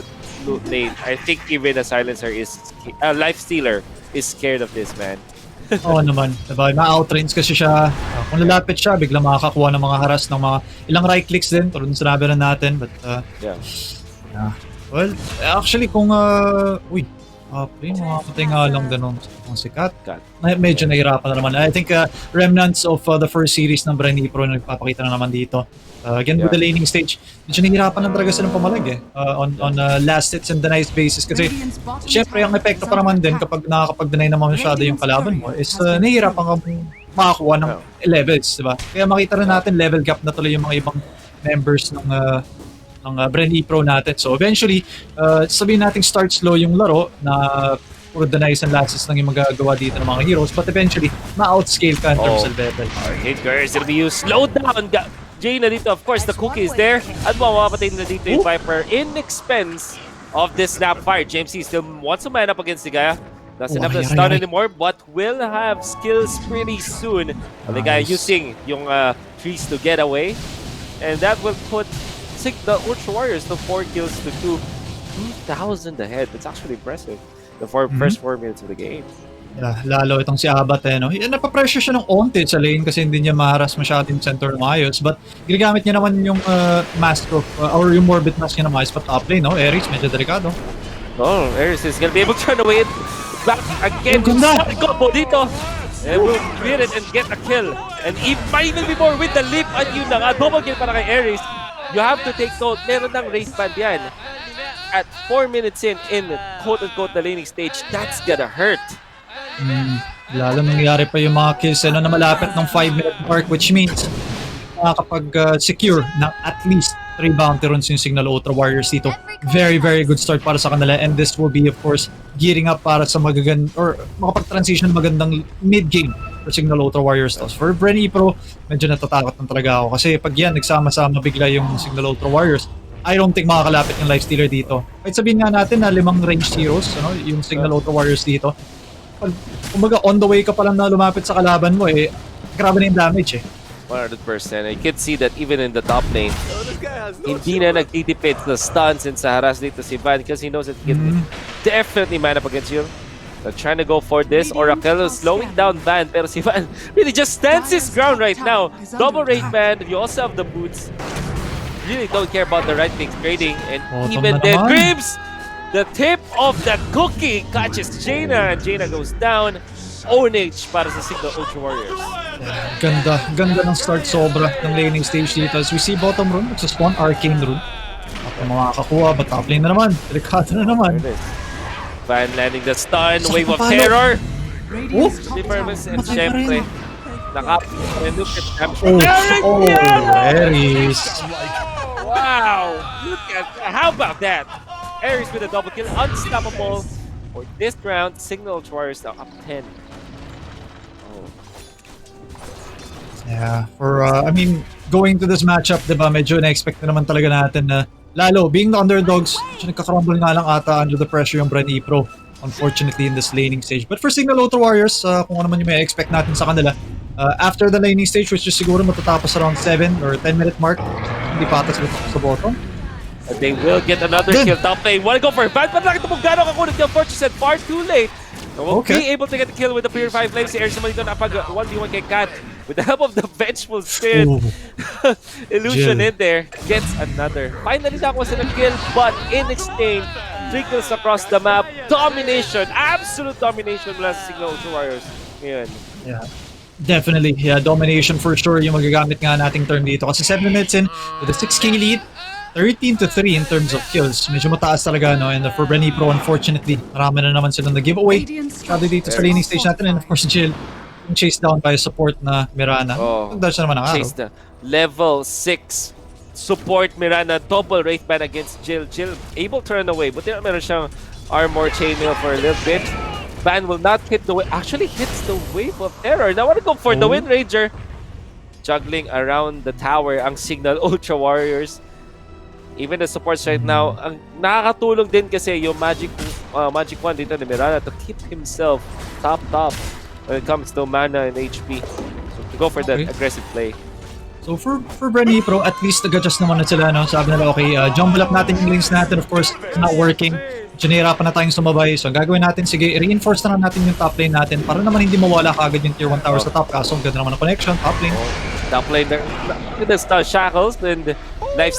lane, I think even a Silencer is, Life Stealer is scared of this, man. Oo naman, diba? Ma-outrange kasi siya. Kung lalapit siya, bigla makakakuha ng mga haras ng mga ilang right clicks din. Tulad ng sinabi na natin. But, well, actually kung, makakapatay nga lang ganun ang sikat. Medyo nahirapan na naman. I think remnants of the first series ng BRE Pro na nagpapakita na naman dito. Again, with the laning stage, medyo nahihirapan na talaga silang pamalag on last hits and denies basis kasi syempre ang epekto pa naman din kapag nakakapag-deny naman masyado yung kalaban mo is nahihirapan ka makakuha ng levels, diba? Kaya makita rin natin level gap na tuloy yung mga ibang members ng BRE Pro natin. So eventually, sabihin natin start slow yung laro na puro denies and losses lang yung magagawa dito ng mga heroes, but eventually, ma-outscale ka in terms of level. Hit girls, it'll be used. Slow down! Jay na dito, of course, the cookie is there. At mawapatay na dito yung Viper in expense of this Snapfire. James C still wants to man up against Ligaya. Doesn't have the stun anymore, but will have skills pretty soon. Ligaya using yung trees to get away. And that will put the Ultra Warriors to 4 kills to 2,000 ahead. That's actually impressive. The first 4 minutes of the game. Lalo itong si Abat no? Napapressure siya ng onte sa lane kasi hindi niya maharas masyado yung center ng ayos, but ginagamit niya naman yung mask of, or yung morbid mask niya na mask pa top lane, no? Eris, medyo delikado. Eris is gonna be able to turn away it back again. Combo dito. And will clear it and get a kill. And might even be more with the leap. At yun na nga, double kill para kay Aries. You have to take note, meron ng race band yan. At 4 minutes in quote-unquote the laning stage, that's gonna hurt. Lalo nangyayari pa yung mga kills na malapit ng 5-minute mark, which means makakapag-secure ng at least 3 bounty runs yung Signal Ultra Warriors dito. Very, very good start para sa kanila, and this will be, of course, gearing up para sa makapag-transition magandang mid-game for Signal Ultra Warriors. Tapos for BRE Pro, medyo natatakot na talaga ako kasi pag yan, nagsama-sama bigla yung Signal Ultra Warriors, I don't think makakalapit yung Lifestealer dito. Kahit sabihin nga natin na 5 ranged heroes, yung Signal Ultra Warriors dito, kumbaga on the way ka pa lang na lumapit sa kalaban mo, grabe na yung damage 100%. I can see that even in the top lane, hindi na nagtitipid sa stuns and sa harass dito si Van because he knows that he can definitely man up against you. They're trying to go for this. Oracle is slowing down Van, pero si Van really just stands his ground right now. Double rate man, you also have the boots. Really don't care about the right things trading, and even the Grims, the tip of the cookie catches Jaina, and Jaina goes down. Ownage para sa Signal Ultra Warriors. Ganda ng start sobra ng laning stage dito. As we see bottom rune, magsaspawn Arcane rune. At ang makakakuha, but top lane na naman. Delikado na naman. Van landing the stun, wave of terror. Difference, and syempre, look at them. Aries. Wow! Look at how about that? Aries with a double kill, unstoppable. For this round, Signal Ultra Warriors now up 10. Yeah, going to this matchup, diba, medyo na-expect na naman talaga natin na lalo, being the underdogs, nagkakarumble nga lang ata under the pressure yung BRE Pro, unfortunately, in this laning stage. But for Signal Ultra Warriors, kung ano man yung may expect natin sa kanila, after the laning stage, which is siguro matatapos around 7 or 10-minute mark, hindi pa ata sila sa bottom. They will get another kill. Top lane, wanna go for Van, but nakita mo gano'ng kakunit yung Fortress and far too late. Will be able to get the kill with the Purify Flame. Si Aries naman dito napag 1v1 kay Kat. With the help of the Vengeful Spirit. Illusion in there. Gets another. Finally nakuha sila kill, but in exchange, trickles across the map. Domination. Absolute domination mula sa Signal Ultra Warriors. Ngayon. Yeah. Definitely. Yeah, domination for sure yung magagamit nga nating term dito. Kasi 7 minutes in, with a 6k lead, 13-3 in terms of kills. Medyo mataas talaga, no? And for BRE Pro, unfortunately, marami na naman silang na-giveaway. Sabi dito sa laning stage natin, and of course, Jill, chase down by support na Mirana. Nag-dash naman ang araw. Chase the level 6 support Mirana, double rate ban against Jill. Jill able to run away, but meron siyang armor chainmail for a little bit. Ban will not hit the wave. Actually hits the wave of terror. Now wanna go for the Wind Ranger. Juggling around the tower ang Signal Ultra Warriors. Even the supports right now, ang nakakatulong din kasi yung Magic 1 dito ni Mirana to keep himself top when it comes to mana and HP. So to go for that aggressive play. So for BRE Pro, at least nag-adjust naman na sila, no? Sabi nila, okay, jumble up natin yung lanes natin. Of course, it's not working. Nahirapan na tayong sumabay. So ang gagawin natin, sige, reinforce na natin yung top lane natin para naman hindi mawala kagad yung tier 1 tower sa top. Kaso ganda naman ang connection, top lane. Top lane, the shackles and life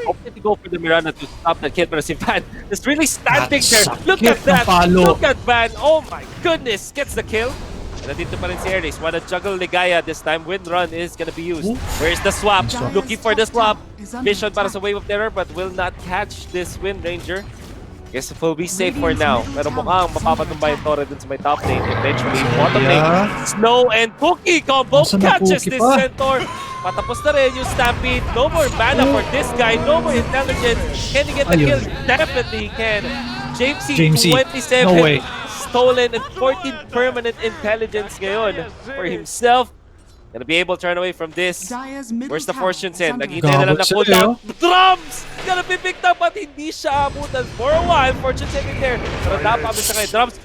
hoping to go for the Mirana to stop that kid, pero si Van is really standing there. Look at that! Look at Van! Oh my goodness! Gets the kill. And nandito pa rin si Aries. Wanna juggle Ligaya this time. Wind Run is gonna be used. Where's the swap? Looking for the swap. Vision para sa Wave of Terror, but will not catch this Wind Ranger. Guess it will be safe for now. Pero mukhang mapapatumba yung Torre dun sa may top lane. Eventually, bottom lane. Snow and Cookie combo catches this Centaur. Patapos na rin yung Stampede. No more mana for this guy. No more intelligence. Can he get the kill? Definitely he can. Jamesy, 27 no way. Stolen and 14 permanent intelligence ngayon for himself. Gonna be able to turn away from this. Where's the fortune send? Naghihintay na lang na cooldown. Drums! Gonna be picked up at hindi siya abutan for a while. Fortune sending there. Pero napabit siya kay Drums.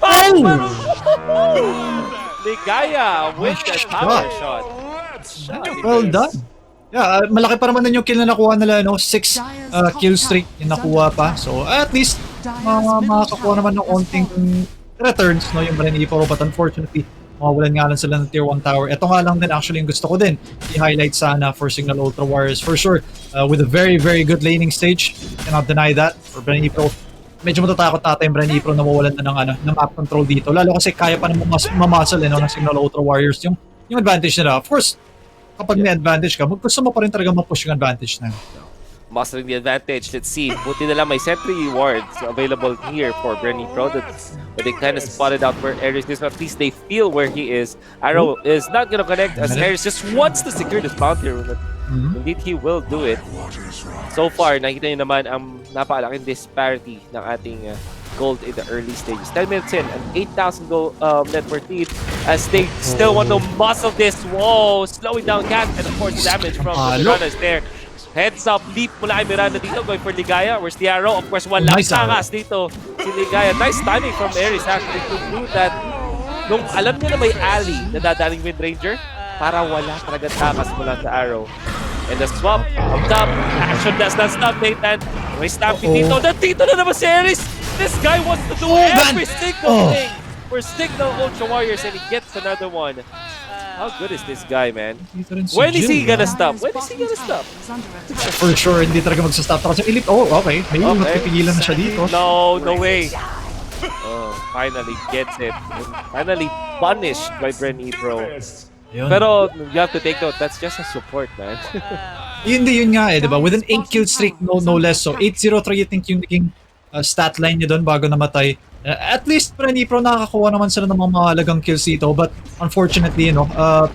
Ligaya with the power shot. Well done. Yeah, malaki pa naman yung kill na nakuha nila, no? 6 kill streak yung nakuha pa. So at least makakakuha naman ng onting returns, no, yung BRE Pro, but unfortunately mawawalan nga lang sila ng tier 1 tower. Ito nga lang din actually yung gusto ko din i-highlight sana for Signal Ultra Warriors for sure, with a very very good laning stage. Cannot deny that for BRE Pro. medyo matatakot natin yung BRE Pro na mawalan na ng map control dito. Lalo kasi kaya pa naman mamuscle ng Signal Ultra Warriors yung advantage nila. Of course, kapag may advantage ka, gusto mo pa rin talaga ma-push yung advantage na yun. Mastering the advantage. Let's see. Buti na lang may sentry wards available here for BRE Pro. But they kind of spotted out where Ares is. At least they feel where he is. Arrow is not gonna connect as Ares just wants to secure this bounty room. Indeed, he will do it. So far, nakita niyo naman ang napakalaking disparity ng ating gold in the early stages. 10 minutes in, an 8,000 gold net worth lead as they still want to muscle this. Whoa, slowing down Cat and of course damage from the Mirana's there. Heads up, leap mula kay Miranda dito, going for Ligaya. Where's the arrow? Of course, walang takas dito si Ligaya. Nice timing from Ares actually to do that. Nung alam niya na may alley na dadaling Wind Ranger, para wala talaga takas mula sa arrow. And the swap up top, action does not stop Nathan. May stampede dito. Nandito na naman si Ares! This guy wants to do every single thing for Signal Ultra Warriors and he gets another one. How good is this guy, man? When is he gonna stop? When is he gonna stop? For sure, hindi talaga magsastop. Kasi elite, okay. May magpipigilan na siya dito. No way. Oh, finally gets it. Finally punished by BRE Pro. Yun. Pero you have to take note, that's just a support, man. Yun nga diba? With an 8 kill streak, no less. So 803, I think yung naging stat line niya doon bago namatay. At least BRE Pro nakakakuha naman sila ng mga mahalagang kills dito, but unfortunately,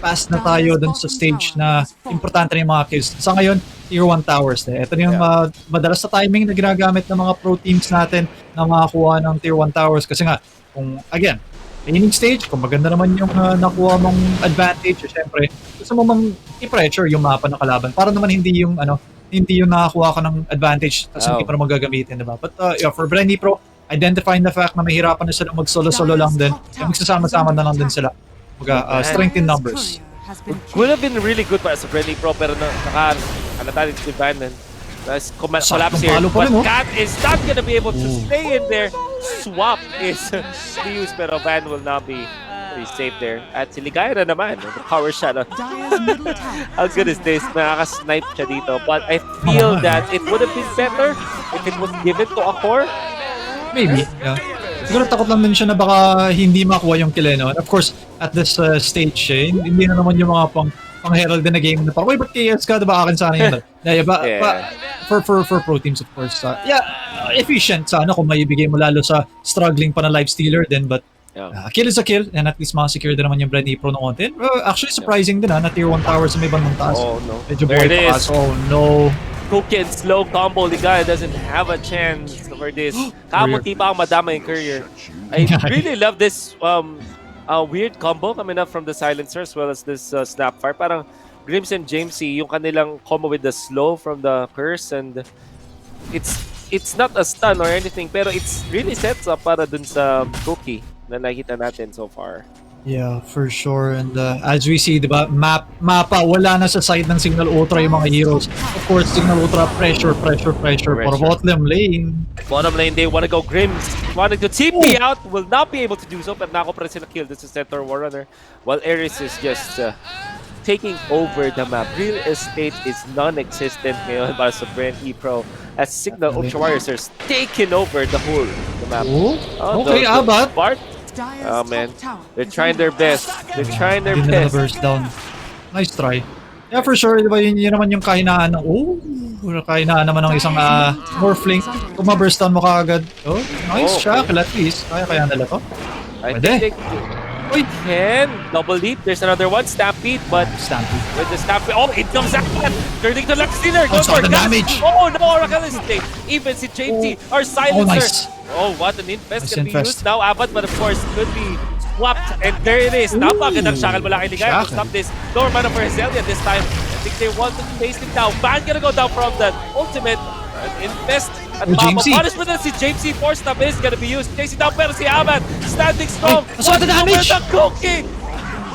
pass na tayo dun sa stage na importante na yung mga kills. Sa ngayon, tier 1 towers. Ito na yung madalas na timing na ginagamit ng mga pro teams natin na makakuha ng tier 1 towers. Kasi nga, kung again, laning stage, kung maganda naman yung nakuha mong advantage, syempre, gusto mo mang i-pressure yung mapa ng kalaban para naman hindi yung nakakuha ka ng advantage tapos hindi pa naman gagamitin, diba? But for BRE Pro, identifying the fact na mahirapan na sila mag-solo-solo lang din, magsasama-sama na lang din sila. Strength in numbers. Would have been really good para sa BRE Pro pero nakalata din si Van and collapse here. But Cat is not gonna be able to stay in there. Swap is used pero Van will not be pretty safe there. At si Ligaya na naman, the power shot. How good is this? Nakaka-snipe siya dito. But I feel that it would have been better if it was given to a core. Maybe, yeah. Siguro takot lang din siya na baka hindi makuha yung kill, no? Of course, at this stage, hindi na naman yung mga pang-herald din na game na parang, ba't KS ka? Diba akin sana yun? For pro teams, of course. Efficient sana kung maibigay mo lalo sa struggling pa na life stealer din, but kill is a kill, and at least secure din naman yung BRE Pro ng konti. Actually, surprising din na tier 1 towers sa may bandang taas. Oh no. Medyo buhay pa taas. Oh no. Cookie and slow combo. Ligaya doesn't have a chance for this. Kamunti pa ang madama yung courier. I really love this weird combo coming up from the silencer as well as this snapfire. Parang Grims and Jamesy, yung kanilang combo with the slow from the curse, and it's not a stun or anything, pero it's really sets up para dun sa Cookie na nakita natin so far. Yeah, for sure. And as we see, diba, mapa, wala na sa side ng Signal Ultra yung mga heroes. Of course, Signal Ultra, pressure for bottom lane. Bottom lane, they want to go Grims. Wanting to TP out, will not be able to do so, but nako pa rin sila kill. This is Centaur Warrunner. While Ares is just taking over the map. Real estate is non-existent ngayon para sa BRE Pro as Signal Ultra Warriors are taking over the whole map. Okay, but Bart? Oh man, they're trying their best. They're trying their best. Burst down. Nice try. Yeah, for sure, diba, yun naman yung kahinaan ng kahinaan naman ng isang Morphling. Kung ma-burst down mo kaagad. Oh, nice shot, at least. Kaya nila to. I think they can. Double leap. There's another one. Stampede, but with the Stampede. Oh, it comes out. Turning to Lux Stealer. Goes for damage. Oh, no, Oracle is safe. Even si JT, our silencer. Oh, what an infest can be used now, Abbott, but of course, could be swapped. And there it is. Napakagandang shackle mula kay Ligaya to stop this. Norman for Hezelia this time. I think they want to chase him down. Van gonna go down from that ultimate. Infest at Mama. Punishment na si Jamesy. Force stab is gonna be used. Chasing down pero si Abbott. Standing strong. What's the damage? Cookie!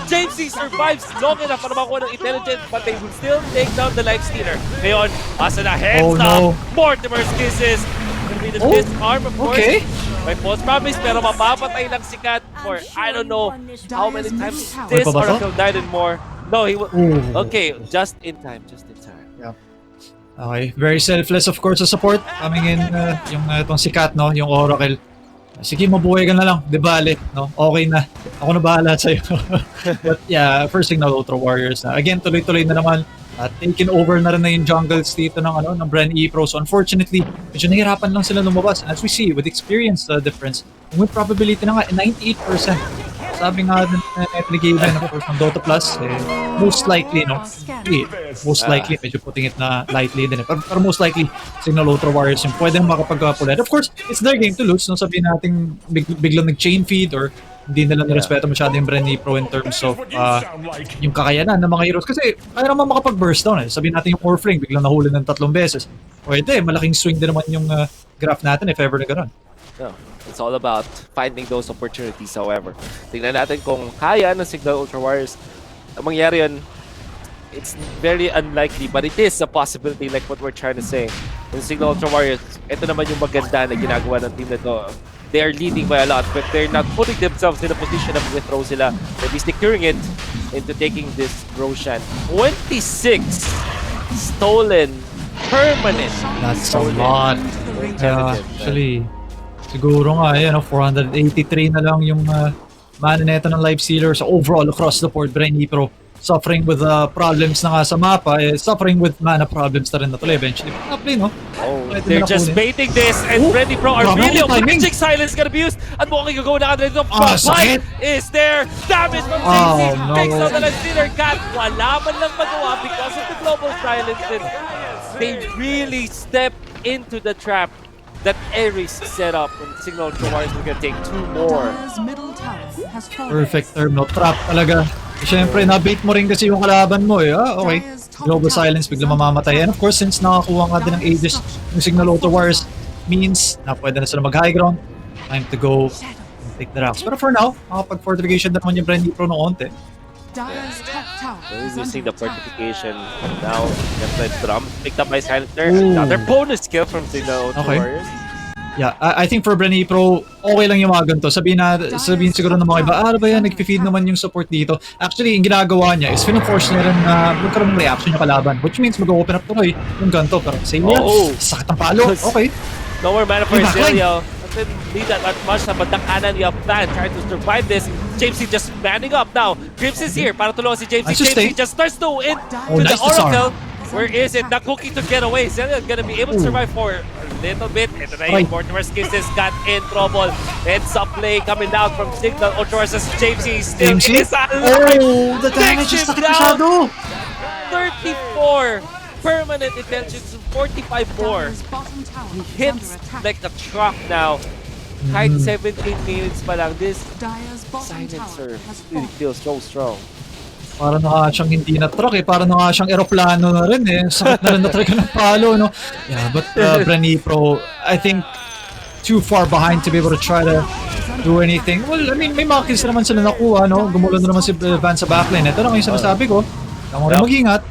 Jamesy survives long enough para makuha ng intelligence, but they will still take down the life stealer. Ngayon, asa na heads up. Mortimer's kisses. Gonna be the disarm, of course. Okay. May false promise, pero mapapatay lang si Cat for I don't know how many times this Oracle died and more. No, he will. Okay, just in time. Yeah. Okay, very selfless of course sa support. Coming in yung itong si Kat, no? Yung Oracle. Sige, mabuhay ka na lang. Di bale, no? Okay na. Ako na bahala sa'yo. But yeah, first signal Ultra Warriors na. Again, tuloy-tuloy na naman. Taken over na rin na yung jungles dito ng BRE Pro. So unfortunately, medyo nahirapan lang sila lumabas. As we see, with experience difference, yung win probability na nga, 98%. Sabi nga netiligaylan of course ng Dota Plus, most likely, no? Most likely, medyo putting it na lightly din. Pero most likely, Signal Ultra Warriors yung pwedeng makapagpulit. Of course, it's their game to lose. No? Sabihin natin, biglang nag-chain feed or hindi nila nirespeto masyado yung BRE Pro in terms of yung kakayanan ng mga heroes. Kasi kaya naman makapag-burst down. Sabihin natin yung Orfling, biglang nahuli ng 3 beses. Pwede, malaking swing din naman yung graph natin if ever na gano'n. Yeah. It's all about finding those opportunities, however. Tingnan natin kung kaya ng Signal Ultra Warriors. Ang mangyari yun, it's very unlikely, but it is a possibility like what we're trying to say. Yung Signal Ultra Warriors, ito naman yung maganda na ginagawa ng team na to. They are leading by a lot, but they're not putting themselves in a position of withdraw sila. They'll be securing it into taking this Roshan. 26 stolen permanent. That's a lot. Actually, siguro nga, 483 na lang yung mana neto ng Life Stealer sa overall across the board. BRE Pro suffering with problems na nga sa mapa, suffering with mana problems na rin na tuloy eventually. Play, no? Oh, they're just baiting this, and BRE Pro are really optimistic. Silence gonna be used, at mukhang gagawin na kanila dito. Fight is there! Damage from JC! Takes out the Life Stealer. Cat, wala man lang magawa because of the global silence. And they really step into the trap that Ares set up, and Signal Ultra Warriors are gonna take 2 more. Perfect term, no? Trap talaga. Siyempre, nabait mo rin kasi yung kalaban mo okay. Global silence, bigla mamamatay. And of course, since nakakuha nga din ng Aegis yung Signal Ultra Warriors, means na pwede na sila mag-high ground. Time to go and take the rocks. Pero for now, makapag-fortification na naman yung BRE Pro ng onte. They're using the fortification now. The drum picked up by Silencer. Another bonus kill from Signal Ultra Warriors. Yeah, I think for BRE Pro, okay lang yung mga ganito. Sabihin siguro ng mga iba, ano ba yan, nag-feed naman yung support dito. Actually, yung ginagawa niya is pinaforce niya rin na magkaroon ng reaction yung kalaban, which means mag-open up tuloy yung ganito. Pero sa inyo, sakit ng palo. Okay. No more mana for Zelio. Doesn't need that much sa bandang kanan ni Uptan trying to survive this. Jamesy just manning up now. Grims is here para tulungan si Jamesy. Jamesy just starts to into the Oracle. Where is it? Not cooking to get away. Zelio gonna be able to survive for a little bit. Ito na yung Mortimer's Kisses got in trouble. Heads up play coming down from Signal Ultra Warriors as Jamesy still is alive. Oh, the damage is sakit masyado. 34 permanent intelligence, 45 more. He hits like a truck now. Kahit 17 minutes pa lang, this Silencer really feels so strong. Para na nga siyang hindi na truck para na nga siyang eroplano na rin sakit na rin na talaga ng palo, no? Yeah, but BRE Pro, I think, too far behind to be able to try to do anything. Well, I mean, may mga kills naman sila nakuha, no? Gumulo na naman si Van sa backline. Ito lang yung sinasabi ko. Kaya mo rin mag-ingat.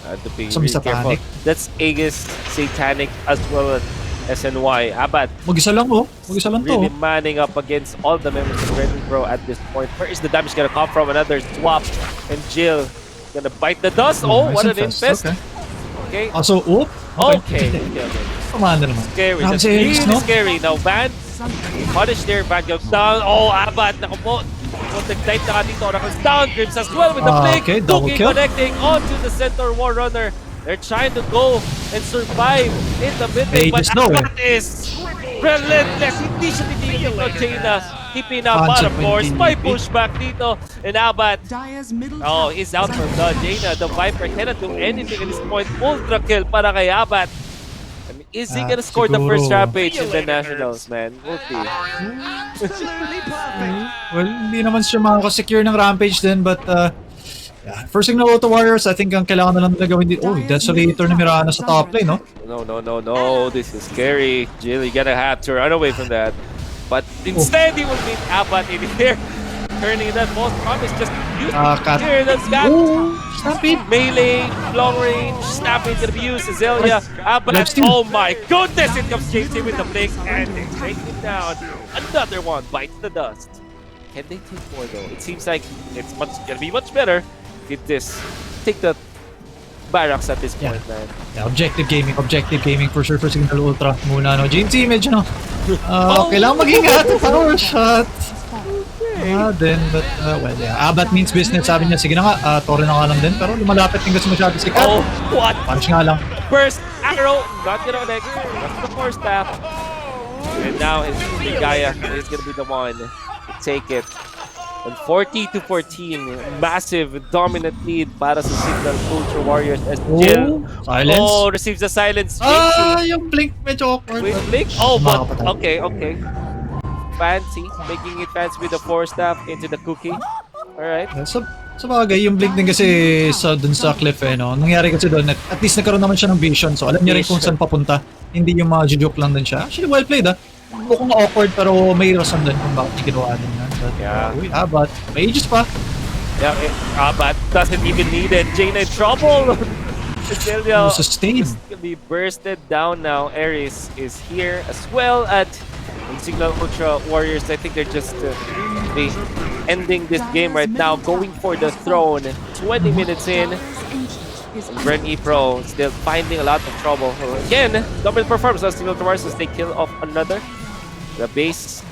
To be really careful. That's Aegis, Satanic, as well as SNY. But mag-isa lang mag-isa lang really manning up against all the members of BRE Pro at this point. Where is the damage gonna come from? Another swap, and Jill gonna bite the dust. Oh, what an infest. Okay. Also, Okay. Kumanda naman. Scary. That's really scary. Now, Van, punish there. Van goes down. Oh, Abat, naku po. Nag-dive na ka dito. Oracle down. Grims as well with the flick. Double kill. Connecting onto the center War Runner. They're trying to go and survive in the mid lane, but Abat is relentless. Hindi siya titigil ng Jaina. Keeping up, but of course, may pushback dito. And Abat, he's out from the Jaina. The Viper cannot do anything at this point. Ultra kill para kay Abat. I mean, is he gonna score the first rampage in the Nationals, man? We'll see. Well, hindi naman siya makaka-secure ng rampage din, but yeah. First Signal Ultra Warriors, I think ang kailangan na lang nila gawin din. Desolator na Mirana sa top lane, no? No. This is scary. Jill, you gotta have to run away from that. But instead, he will meet Abat in here. Turning that false promise, just use here. That's got Stampede. Melee, long range, Stampede gonna be used. Zelia, Abat. Oh my goodness! It comes JC with the blink, and they take him down. Another one bites the dust. Can they take more though? It seems like it's gonna be much better if this take the barracks at this Yeah. point, man. Yeah, objective gaming for sure for Signal Ultra muna, no? GNC, medyo, no? Kailangan mag-ingat, power shot. Then, but, well, yeah. Abat means business, sabi niya, sige na nga, Torre na nga lang din, pero lumalapit din kasi masyado si Kat. Oh, what? Punch nga lang. Burst arrow, not gonna connect. That's the force staff. And now his Ligaya is gonna be the one to take it. And 40-14, massive dominant lead para sa Signal Ultra Warriors as Jill. Silence. Oh, receives the silence. Yung blink medyo awkward. Wait, blink. Oh, but Makakapatay. okay. Fancy, making it fancy with the force staff into the cookie. All right. Sa bagay, yung blink din kasi dun sa cliff no? Nangyari kasi doon, at least nagkaroon naman siya ng vision. So alam niya rin kung saan papunta. Hindi yung mga joke lang din siya. Actually, well played Mukhang awkward pero may rason din kung bakit ginawa din yan. But, Yeah. But may ages pa. Yeah, but doesn't even need it. Jaina in trouble. Cecilia Sustain. is gonna be bursted down now. Ares is here as well at Signal Ultra Warriors. I think they're just ending this game right now, going for the throne. 20 minutes in. BRE Pro still finding a lot of trouble. Again, double performance on Signal Ultra Warriors as they kill off another. The base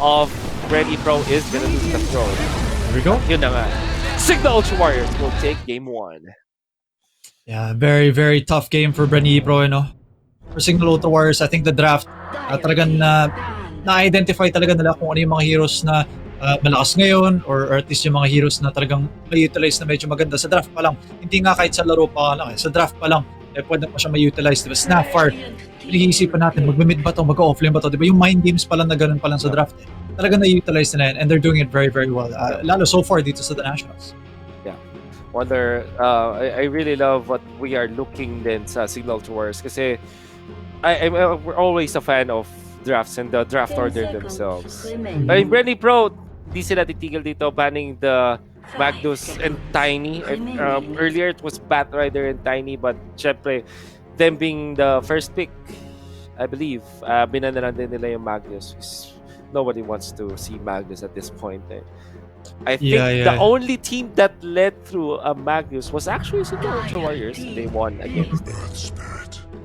of BRE Pro is gonna lose the throne. There we go. Yun na nga. Signal Ultra Warriors will take game 1. Yeah, very, very tough game for BRE Pro, For Signal Ultra Warriors, I think the draft, talagang na-identify talaga nila kung ano yung mga heroes na malakas ngayon or at least yung mga heroes na talagang may-utilize na medyo maganda sa draft pa lang. Hindi nga kahit sa laro pa lang, sa draft pa lang, pwede pa siya may-utilize. Diba? Snapfire, pinag-iisipan natin, mag-mid ba to, mag-offlane ba to, diba? Yung mind games pa lang na ganun pa lang sa draft. Talagang na-utilize na yan and they're doing it very, very well. Lalo so far dito sa The Nationals. I really love what we are looking din sa Signal Ultra Warriors kasi we're always a fan of drafts and the draft order themselves. Ay, BRE Pro, di sila titigil dito banning the Magnus and Tiny. Earlier it was Batrider and Tiny, but syempre them being the first pick, I believe, binana lang din nila yung Magnus. Nobody wants to see Magnus at this point. I think the only team that led through a Magnus was actually Signal Ultra Warriors. They won against it.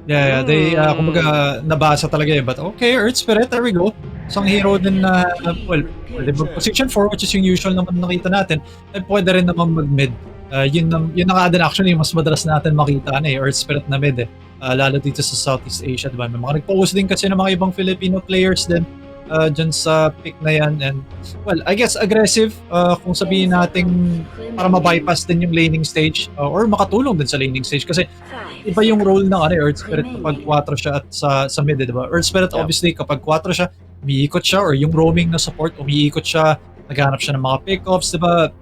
Yeah, they, kumbaga, nabasa talaga but okay, Earth Spirit, there we go. Isang hero din na, pwede mag-position 4, which is yung usual naman nakita natin, ay pwede rin naman mag-mid. Yun na din actually, mas madalas natin makita Earth Spirit na mid lalo dito sa Southeast Asia, diba? May mga nag-post din kasi ng mga ibang Filipino players din dyan sa pick na yan. And, well, I guess aggressive kung sabihin natin para ma-bypass din yung laning stage or makatulong din sa laning stage kasi iba yung role ng Earth Spirit kapag 4 siya at sa mid, diba? Earth Spirit obviously kapag 4 siya, umiikot siya or yung roaming na support, umiikot siya, naghanap siya ng mga pick-offs, diba?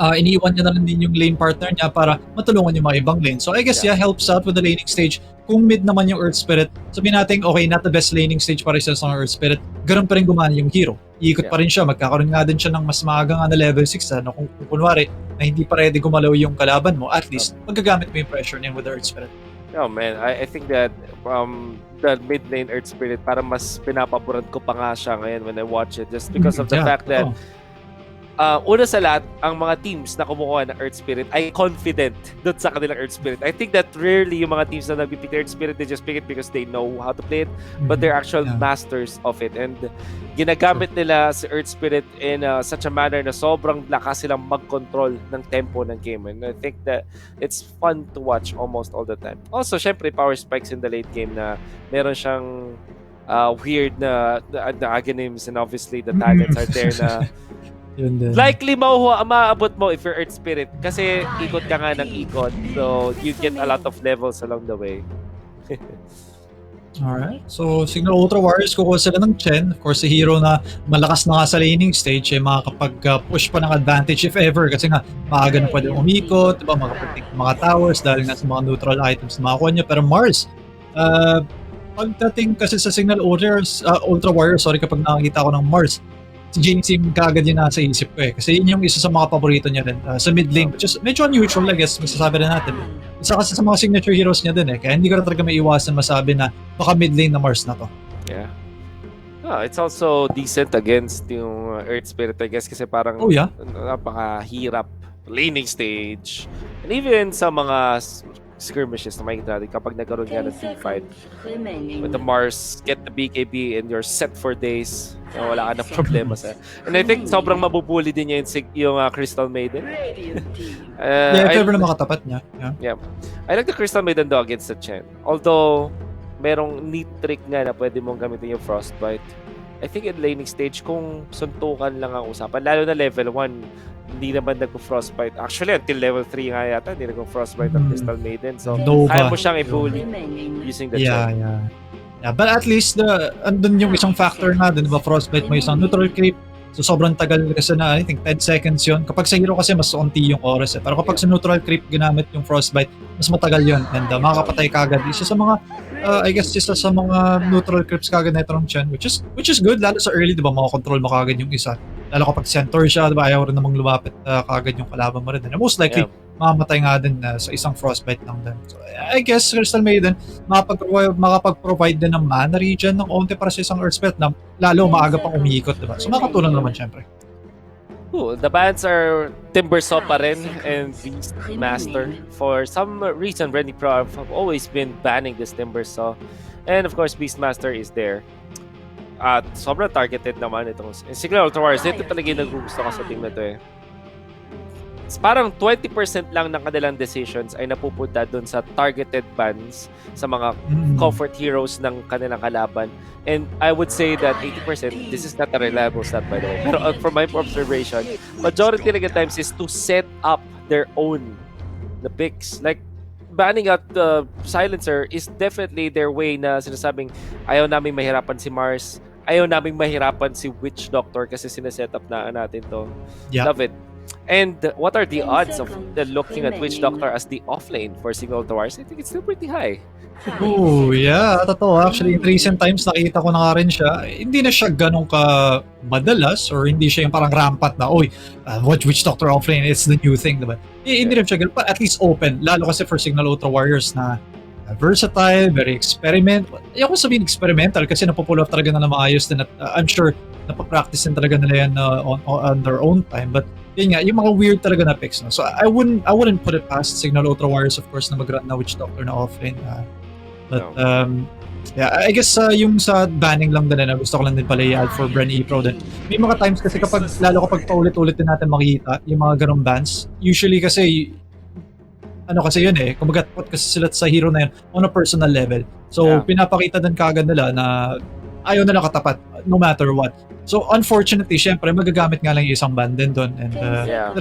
Iniiwan niya na rin din yung lane partner niya para matulungan yung mga ibang lane. So I guess helps out with the laning stage. Kung mid naman yung Earth Spirit, sabihin natin, okay, not the best laning stage para sa Earth Spirit, ganun pa rin gumana yung hero. Iikot pa rin siya, magkakaroon nga din siya ng mas maaga nga na level 6 kung kunwari na hindi pa ready gumalaw yung kalaban mo, at least magagamit mo yung pressure niya with the Earth Spirit. Oh man, I think that the mid lane Earth Spirit, para mas pinapaboran ko pa nga siya ngayon when I watch it just because of the fact that una sa lahat, ang mga teams na kumukuha ng Earth Spirit ay confident doon sa kanilang Earth Spirit. I think that rarely yung mga teams na nagpipick Earth Spirit, they just pick it because they know how to play it, but they're actual masters of it. And ginagamit nila si Earth Spirit in such a manner na sobrang lakas silang mag-control ng tempo ng game. And I think that it's fun to watch almost all the time. Also, syempre, power spikes in the late game na meron siyang weird na agonyms and obviously the talents are there na likely maabot mo if you're Earth Spirit kasi ikot ka nga ng ikot, so you get a lot of levels along the way. Alright, so Signal Ultra Warriors kukuha sila ng Chen. Of course, si hero na malakas na nga sa laning stage makakapag-push pa ng advantage if ever kasi nga maaga na pwede umikot, diba? Makaprotect mga towers dahil nga sa mga neutral items na makakuha niya. Pero Mars, pagdating kasi sa Signal Ultra Warriors, kapag nakakita ko ng Mars, si Jinx yung kagad yun nasa isip ko kasi yun yung isa sa mga paborito niya din sa mid lane, which is medyo unusual, I guess, masasabi na natin. Isa kasi sa mga signature heroes niya din kaya hindi ko na talaga maiwasan masabi na baka mid lane na Mars na to. Yeah. It's also decent against yung Earth Spirit, I guess, kasi parang napakahirap laning stage. And even sa mga skirmishes na makikita natin kapag nagkaroon nga ng team fight with the Mars, get the BKB and you're set for days. Wala ka na problema sa. And I think sobrang mabubuli din niya yung Crystal Maiden. If ever na makatapat niya. Yeah. I like the Crystal Maiden though against the Chen. Although, merong neat trick nga na pwede mong gamitin yung Frostbite. I think in laning stage, kung suntukan lang ang usapan, lalo na level 1, hindi naman nagpo-frostbite. Actually, until level 3 nga yata, hindi nagpo-frostbite ang Crystal Maiden. So, kaya mo siyang i-bully using the Chen. Yeah, but at least, andun yung isang factor na, di ba, Frostbite mo isang neutral creep. So, sobrang tagal kasi na, I think, 10 seconds yun. Kapag sa hero kasi, mas unti yung oras eh. Pero kapag sa neutral creep ginamit yung Frostbite, mas matagal yun. And makakapatay kagad. Isa sa mga, I guess, isa sa mga neutral creeps kagad na itong Chen, which is good, lalo sa early, di ba, makakontrol mo kagad yung isa. Lalo kapag center siya, diba, ayaw rin namang lumapit kagad yung kalaban mo rin. And most likely, mamamatay nga din sa isang Frostbite lang din. So, I guess, Crystal Maiden, makapag-provide din ng mana regen ng onte para sa isang Earth Spell na lalo maaga pang umiikot, diba? So, makatulong naman, syempre. The bans are Timbersaw pa rin and Beastmaster. For some reason, Renny Pro have always been banning this Timbersaw. And of course, Beastmaster is there. At sobrang targeted naman itong Signal Ultra Wars. Ito talaga yung nagugusto ko sa team na to eh. Parang 20% lang ng kanilang decisions ay napupunta dun sa targeted bans sa mga comfort heroes ng kanilang kalaban. And I would say that 80%, this is not a reliable stat by the way, pero from my observation, majority talaga times is to set up their own the picks. Like, banning out the silencer is definitely their way na sinasabing ayaw naming mahirapan si Mars, ayaw naming mahirapan si Witch Doctor kasi sineset up na natin to. Love it. And what are the odds of looking at Witch Doctor as the offlane for Signal to Wars? I think it's still pretty high. Oh, yeah. Totoo. Actually, in recent times, nakita ko na nga rin siya. Hindi na siya ganun ka madalas or hindi siya yung parang rampant na, what Witch Doctor offlane, it's the new thing, diba? Hindi rin siya ganun, but at least open. Lalo kasi for Signal Ultra Warriors na versatile, very ayoko sabihin experimental kasi napupull off talaga na maayos din at I'm sure napapractice din talaga nila yan on their own time. But yun nga, yung mga weird talaga na picks. No? So I wouldn't put it past Signal Ultra Warriors, of course, na mag-run na Witch Doctor na offlane. Yeah, I guess yung sa banning lang din na gusto ko lang din pala i-add for BRE Pro din. May mga times kasi lalo kapag paulit-ulit din natin makikita yung mga ganong bans, usually kasi kasi yun eh, kumbaga kasi sila sa hero na yun on a personal level. So, pinapakita din kagad nila na ayaw nila katapat no matter what. So, unfortunately, syempre, magagamit nga lang yung isang ban din doon. And,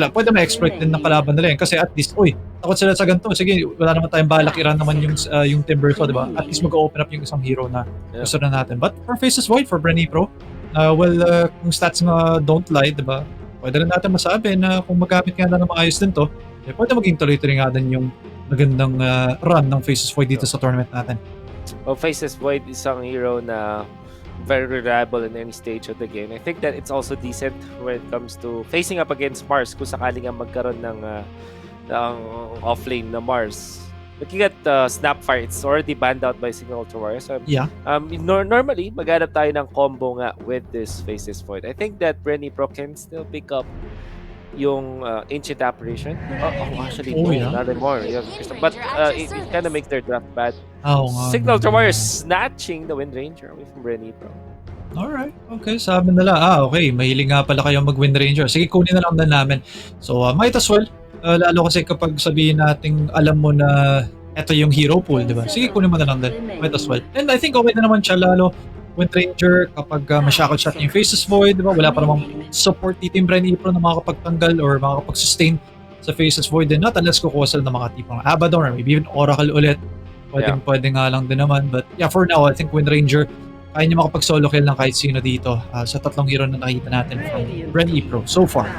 pwede ma-exploit din ng kalaban nila yun. Kasi at least, takot sila sa ganito. Sige, wala naman tayong balak, iran naman yung Timbersaw, di ba? At least mag-open up yung isang hero na gusto na natin. But for Faces Void, for BRE Pro, kung stats nga don't lie, di ba? Pwede rin natin masabi na kung magamit nga na ng maayos din to, pwede maging tuloy-tuloy nga din yung magandang run ng Faces Void dito sa tournament natin. Well, Faces Void is isang hero na very reliable in any stage of the game. I think that it's also decent when it comes to facing up against Mars kung sakaling nga magkaroon ng offlane na Mars. Looking at Snapfire, it's already banned out by Signal Ultra Warriors. Normally, mag-hanap tayo ng combo nga with this Faces Void. I think that BRE Pro can still pick up yung Ancient Apparition. Actually, not anymore. But it kind of makes their draft bad. Signal to Warriors snatching the Wind Ranger away from BRE Pro. Alright, okay. Sabi nila, okay, mahilig nga pala kayo mag-Wind Ranger. Sige, kunin na lang din namin. So, might as well. Lalo kasi kapag sabihin natin, alam mo na ito yung hero pool, di ba? Sige, kunin mo na lang din. Might as well. And I think okay na naman siya, lalo Wind Ranger, kapag ma-shackle shot yung Faces Void, di ba? Wala pa namang support dito yung BRE Pro na makakapagtanggal or makakapag-sustain sa Faces Void din. Not unless kukuha sila ng mga tipong Abaddon or maybe even Oracle ulit. Pwede nga lang din naman. But yeah, for now, I think Wind Ranger, kaya niya makapag-solo kill ng kahit sino dito sa tatlong hero na nakita natin from BRE Pro so far.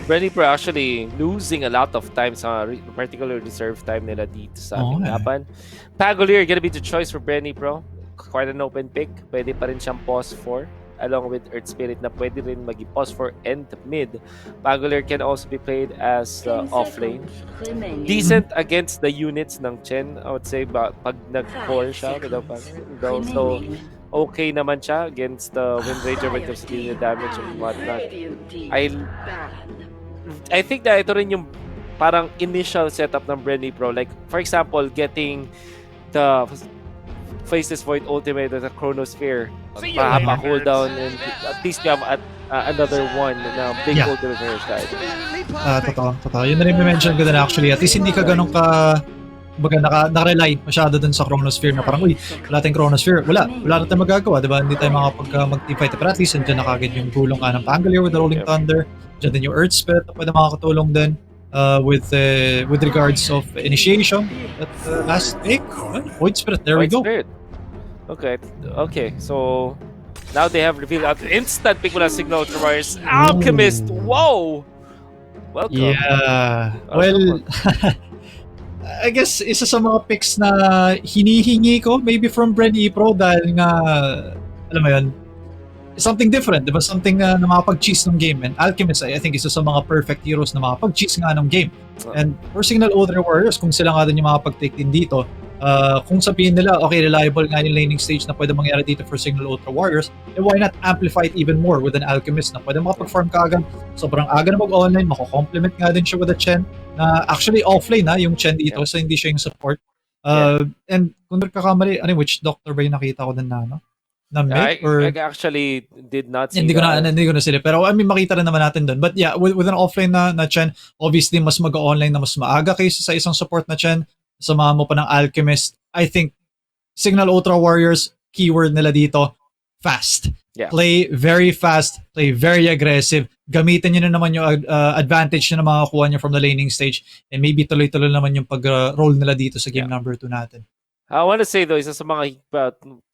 BRE Pro actually losing a lot of time sa particular reserve time nila dito sa ating laban. Pagolier gonna be the choice for BRE Pro. Quite an open pick. Pwede pa rin siyang pause for along with Earth Spirit na pwede rin mag-pause for end mid. Pagolier can also be played as offlane. Decent against the units ng Chen. I would say pag nag-core siya so okay naman siya against the Wind Ranger when it comes to dealing damage and whatnot. I think that ito rin yung parang initial setup ng BRE Pro. Like, for example, getting the Faceless Void ultimate at the Chronosphere. Mahaba cooldown and at least you have another one na big ultimate on your side. Totoo. Yun na rin mention ko din actually. At least hindi ka ganun nakarely masyado dun sa Chronosphere na parang, wala tayong Chronosphere. Wala na tayong magagawa, diba? Hindi tayo mag-teamfight. Pero at least nandiyan na kagad yung gulong ng Pangolier with the Rolling Thunder. Diyan din yung Earth Spirit na pwede makakatulong din with regards of initiation. At last pick, Void Spirit. There we go. Spirit. Okay. So, now they have revealed at instant pick mula Signal Ultramarines. Alchemist! Whoa! Welcome. Yeah. Well, I guess isa sa mga picks na hinihingi ko maybe from BRE Pro dahil nga, alam mo yun, something different, diba? Something na makapag-cheese ng game. And Alchemist, I think, isa sa mga perfect heroes na makapag-cheese nga ng game. And for Signal Ultra Warriors, kung sila nga din yung makapag-take din dito, kung sabihin nila, okay, reliable nga yung laning stage na pwede mangyari dito for Signal Ultra Warriors, why not amplify it even more with an Alchemist na pwede makapag-farm ka agad, sobrang aga na mag-online, mako-complement nga din siya with a Chen, na actually offlane yung Chen dito, so hindi siya yung support. And kung nagkakamali, which doctor ba yung nakita ko din na mid? I actually did not see hindi ko na sila. Pero makita rin naman natin doon. But yeah, with an offline na Chen, obviously mas mag-online na mas maaga kaysa sa isang support na Chen. Samahan mo pa ng Alchemist. I think Signal Ultra Warriors, keyword nila dito, fast. Yeah. Play very fast, play very aggressive. Gamitin nyo na naman yung advantage na makakuha nyo from the laning stage, and maybe tuloy-tuloy naman yung pag-roll nila dito sa game number 2 natin. I want to say though, isa sa mga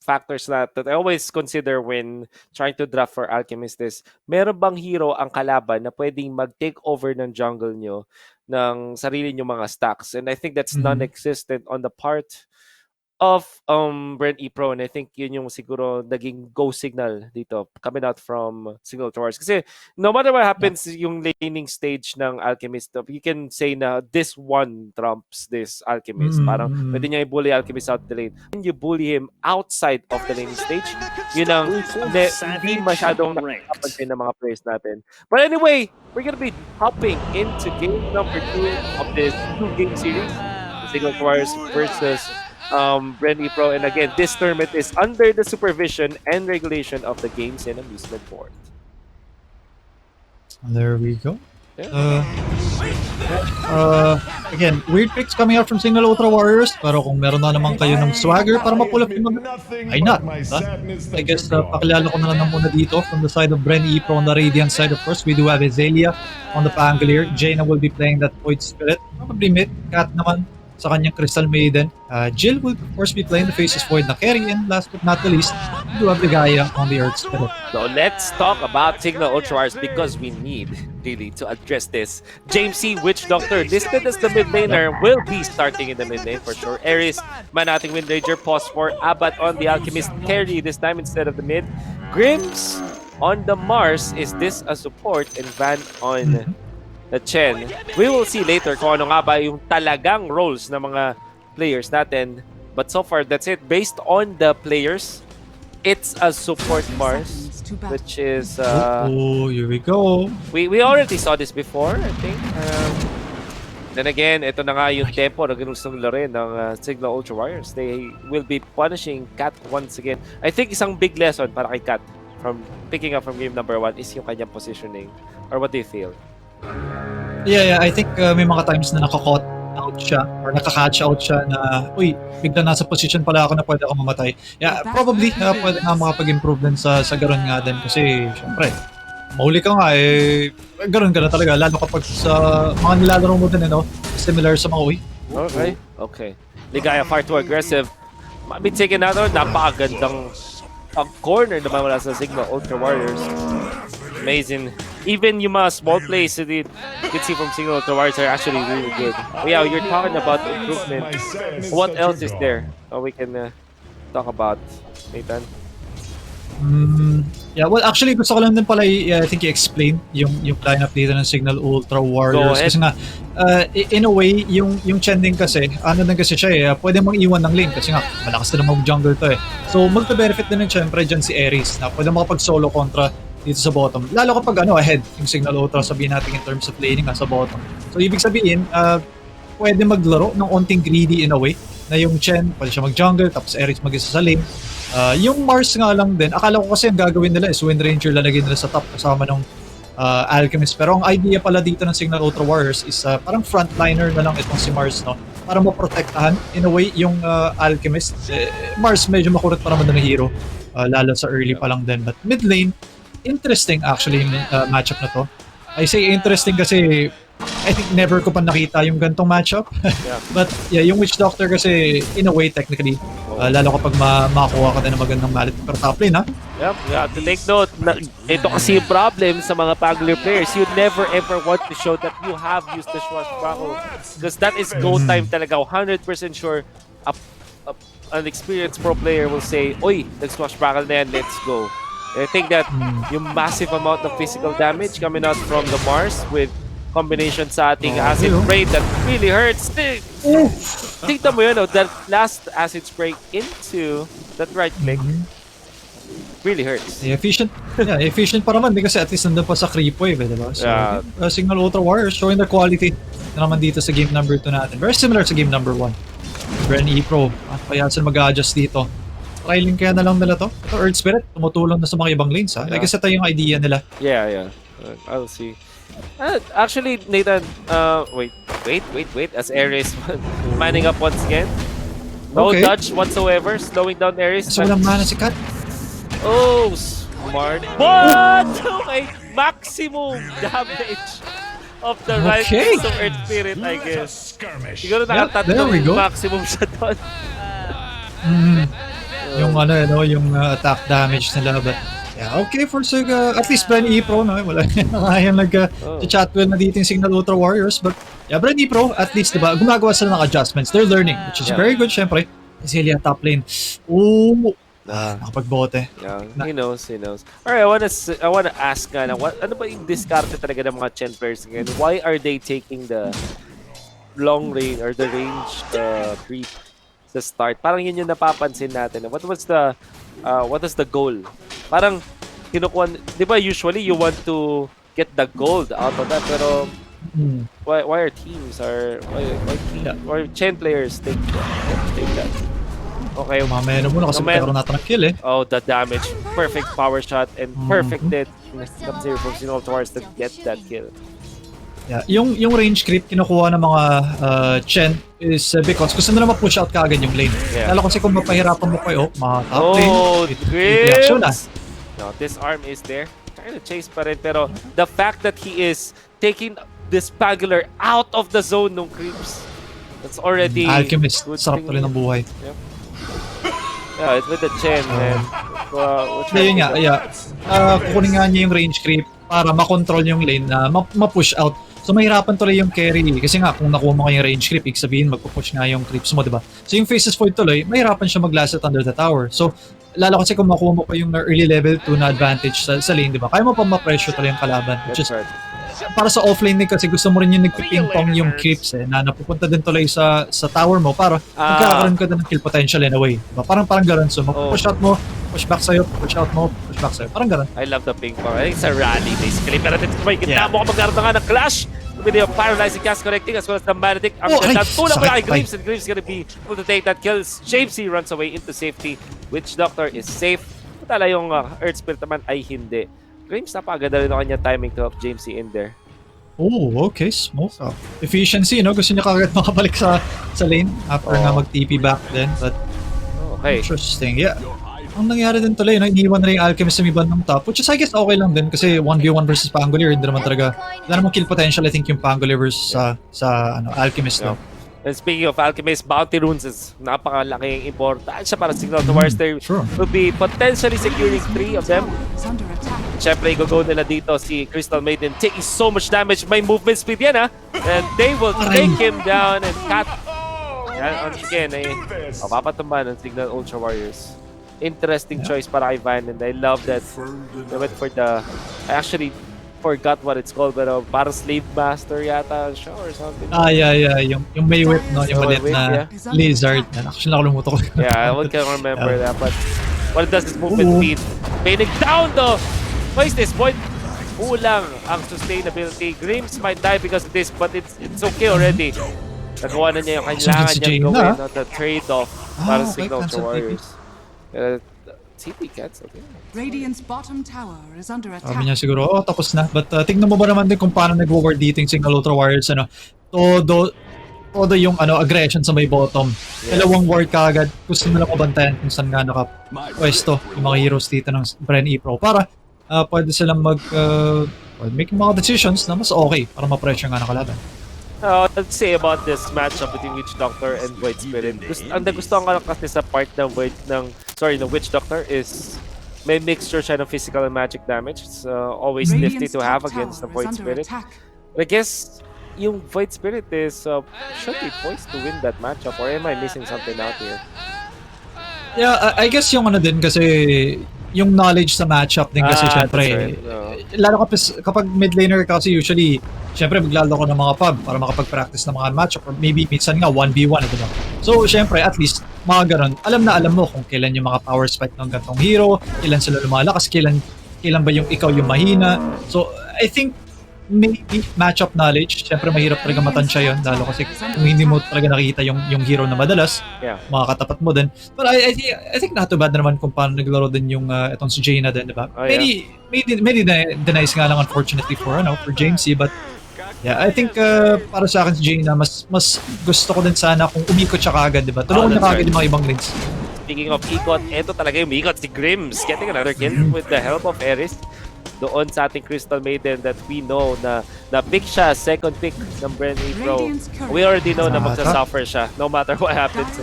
factors that I always consider when trying to draft for Alchemist is, meron bang hero ang kalaban na pwedeng mag-take over ng jungle nyo ng sarili nyo mga stacks? And I think that's non-existent on the part of BRE Pro, and I think yun yung siguro naging go signal dito coming out from Signal Ultra Warriors. Kasi no matter what happens, yung laning stage ng Alchemist, you can say na this one trumps this Alchemist. Parang pwede niya i-bully Alchemist out the lane. When you bully him outside of the laning stage, yun ang hindi masyadong nakapansin ng mga players natin. But anyway, we're gonna be hopping into game number 2 of this 2-game series, Signal Ultra Warriors versus BRE Pro, and again, this tournament is under the supervision and regulation of the Games and Amusement Board. There we go. Again, weird picks coming out from Signal Ultra Warriors, pero kung meron na naman kayo ng swagger para mapulap yung why not? I guess pakilala ko na lang muna dito from the side of BRE Pro on the Radiant side. Of course, we do have Azalea on the Pangolier. Jaina will be playing that Void Spirit. Probably mid. Cat naman sa kanyang Crystal Maiden. Jill will of course be playing the Faceless Void na carry, and last but not the least, we do have the Gaia on the Earth Spirit. So let's talk about Signal Ultra Warriors because we need really to address this. James C. Witch Doctor listed as the mid laner will be starting in the mid lane for sure. Ares, Manating Wind Ranger, pause for Abat on the Alchemist carry this time instead of the mid. Grims on the Mars, is this a support? And Van on the Chen. We will see later kung ano nga ba yung talagang roles ng mga players natin. But so far, that's it. Based on the players, it's a support Mars, which is... here we go. We already saw this before, I think. Then again, ito na nga yung tempo na ginustong rin ng Signal Ultra Warriors. They will be punishing Cat once again. I think isang big lesson para kay Cat from picking up from game number 1 is yung kanyang positioning. Or what do you feel? Yeah, I think may mga times na nakaka-catch out siya na, bigla nasa position pala ako na pwede ako mamatay. Yeah, probably pwede nga makapag-improve din sa garon nga din kasi syempre, mahuli ka nga garon ka na talaga, lalo kapag sa mga nilalaro mo din, similar sa mga Okay. Ligaya far too aggressive. Be taken out, napakagandang corner naman wala sa Signal Ultra Warriors. Amazing. Even yung mga small plays that you can see from Signal Ultra Warriors are actually really good. Yeah, you're talking about improvement. What else is there we can talk about, Nathan? Yeah, well, actually, gusto ko lang din pala I think i-explain yung lineup dito ng Signal Ultra Warriors. Kasi nga, in a way, yung Chen din kasi, kasi siya pwede mong iwan ng lane kasi nga, malakas na mag-jungle to So, magta-benefit din syempre dyan si Ares na pwede makapag-solo kontra dito sa bottom. Lalo kapag ahead yung Signal Ultra, sabihin natin in terms of laning sa bottom. So ibig sabihin, pwede maglaro ng onting greedy in a way na yung Chen, pwede siya mag-jungle, tapos Eris mag-isa sa lane. Yung Mars nga lang din, akala ko kasi ang gagawin nila is Wind Ranger lalagay nila sa top kasama ng Alchemist. Pero ang idea pala dito ng Signal Ultra Warriors is parang frontliner na lang itong si Mars, no? Para maprotektahan in a way yung Alchemist. Mars medyo makulit pa naman ng hero, lalo sa early pa lang din. But mid lane, interesting actually yung matchup na to. I say interesting kasi I think never ko pa nakita yung gantong matchup. Yeah. But yeah, yung Witch Doctor kasi in a way technically, lalo kapag makakuha ka din ng magandang mallet per top lane, ha? Yep, you have to take note. Ito kasi yung problem sa mga Pangler players. You never ever want to show that you have used the Swashbuckle. Because that is go time talaga. 100% sure an experienced pro player will say, "Oy, nag-Swashbuckle na yan, let's go." And I think that yung massive amount of physical damage coming out from the Mars with combination sa ating acid spray that really hurts. Tingnan mo yun, that last acid spray into that right click really hurts. Yeah, efficient pa naman din kasi at least nandun pa sa creep wave, diba? So, Signal Ultra Warriors showing their quality na naman dito sa game number 2 natin. Very similar sa game number 1. BRE Pro, at kaya sila mag-adjust dito. Trialing kaya na lang nila to. Ito, Earth Spirit, tumutulong na sa mga ibang lanes, ha? Like, kasi ito yung idea nila. Yeah. I'll see. Actually, Nathan, wait. As Ares manning up once again. No dodge whatsoever, slowing down Ares. So, walang mana si Kat. Oh, smart. What? Okay, maximum damage of the right of Earth Spirit, I guess. Siguro nakatatlong maximum siya doon. Yung yung attack damage nila, but yeah, okay for at least BRE Pro, no? Wala kayang nag-chat well na dito yung Signal Ultra Warriors, but yeah, BRE Pro, at least, diba, gumagawa sila ng adjustments. They're learning, which is very good, syempre. Celia top lane. Ooh! Nakapagbote. Yeah, he knows. Alright, I wanna ask ano ba yung discarte talaga ng mga Chen players again? Why are they taking the long range or the range creep sa start? Parang yun yung napapansin natin. What was the goal? Parang kinukuha, di ba usually you want to get the gold out of that, pero why are teams why Chen players take that? Okay, mamaya na muna kasi magkaroon natin ng kill eh. Oh, the damage. Perfect power shot and perfect dead. Sub-Zero from Signal Towards to get that kill. Yeah, yung range creep kinukuha ng mga Chen is because gusto nila ma-push out kaagad yung lane. Yeah. Lalo kasi kung mapahirapan mo kayo, top lane, Grims! No, this arm is there. Trying to chase pa rin, pero the fact that he is taking this Pagular out of the zone ng creeps, that's already Alchemist, sarap tuloy ng buhay. Yep. Yeah, it's with the Chen, man. Yun nga, kukunin nga niya yung range creep para makontrol yung lane na ma-push out. So mahirapan tuloy yung carry kasi nga kung nakuha mo kayo yung range creep, ibig sabihin magpupush nga yung creeps mo, diba? So yung Faces Void tuloy, mahirapan siya mag-last it under the tower. So lalo kasi kung makuha mo pa yung early level 2 na advantage sa lane, diba? Kaya mo pa ma-pressure tuloy yung kalaban. Which is, para sa offlane din kasi gusto mo rin yung nagpiping-pong yung creeps na napupunta din tuloy sa tower mo para magkakaroon ka din ng kill potential in a way. Diba? Parang ganun. So mag-push out mo, push back sa'yo, push out mo, push back sa'yo. Parang ganun. I love the ping-pong. I think it's a rally basically. Pero dito may gitna mo kung magkaroon nga ng clash. With the paralyzing cast connecting as well as the magnetic action. Tulak mo kay Greaves and Greaves gonna be able to take that kill. Jamesy runs away into safety. Witch Doctor is safe. Tala yung Earth Spirit naman ay hindi. Greaves napaganda rin ang kanya timing to help Jamesy in there. Oh, okay. Smoke up. Efficiency, no? Gusto niya kagad makabalik sa lane after nga mag-TP back then. But interesting. Yeah. Ang nangyari din tuloy, iniwan na rin yung Alchemist sa may bandang top, which is I guess okay lang din kasi 1v1 versus Pangolier, hindi naman talaga, wala namang kill potential I think yung Pangolier versus sa Alchemist. No? And speaking of Alchemist, Bounty Runes is napakalaking importansya para Signal Towards there will be potentially securing 3 of them. Siyempre, go nila dito si Crystal Maiden taking so much damage. May movement speed yan and they will take him down and cut. Yan, once again, mapapatumba ng Signal Ultra Warriors. Interesting choice para kay Van, and I love that they went for I actually forgot what it's called, pero parang Slave Master yata siya or something. Yeah, yung may whip, no? Yung maliit na lizard. Actually, nakalimutan ko. Yeah, I can't remember that, but what it does is movement speed. Fading down though! Twice this point. Kulang ang sustainability. Grims might die because of this, but it's okay already. Nagawa na niya yung kailangan Si niyang Jaina. gawin. The trade-off para sa Okay, Signal cancel Warriors. CP cancel. Okay. Radiant's bottom tower is under Sabi attack. niya siguro, tapos na. But tingnan mo ba naman din kung paano nag-ward dito yung Signal Ultra Warriors, todo yung aggression sa may bottom. Dalawang ward kaagad. Gusto nila mabantayan kung saan nga nakapwesto yung mga heroes dito ng BRE Pro para pwede silang make mga decisions na mas okay para ma-pressure nga ng kalaban. Let's say about this matchup between Witch Doctor and Void Spirit. Ang nagustuhan ko lang kasi sa part ng Witch Doctor is may mixture siya ng physical and magic damage. It's always nifty Radiant's to have top against the tower is Void under Spirit. attack. I guess yung Void Spirit is should be poised to win that matchup, or am I missing something out here? Yeah, I guess yung din kasi yung knowledge sa matchup din kasi syempre. That's right. Lalo kapag mid laner kasi usually syempre maglalo ko ng mga pub para makapag-practice ng mga matchup or maybe minsan nga 1v1 diba? So syempre at least mga ganun, alam mo kung kailan yung mga power spike ng gantong hero, kailan sila lumalakas, kailan ba yung ikaw yung mahina. So I think maybe matchup knowledge, syempre mahirap talaga matansya yun lalo kasi kung hindi mo talaga nakikita yung hero na madalas, makakatapat mo din. But I think not too bad na naman kung paano naglaro din yung itong si Jaina din, diba? Maybe denies nga lang unfortunately for Jamesy, but yeah, I think para sa akin si Jaina mas gusto ko din sana kung umikot siya kaagad, diba? Tulungan niya kaagad yung mga ibang lanes. Speaking of ikot, eto talaga yung ikot si Grims getting another kill with the help of Eris. Doon sa ating Crystal Maiden that we know na pick siya, second pick ng BRE Pro. We already know na magsasuffer siya no matter what happens.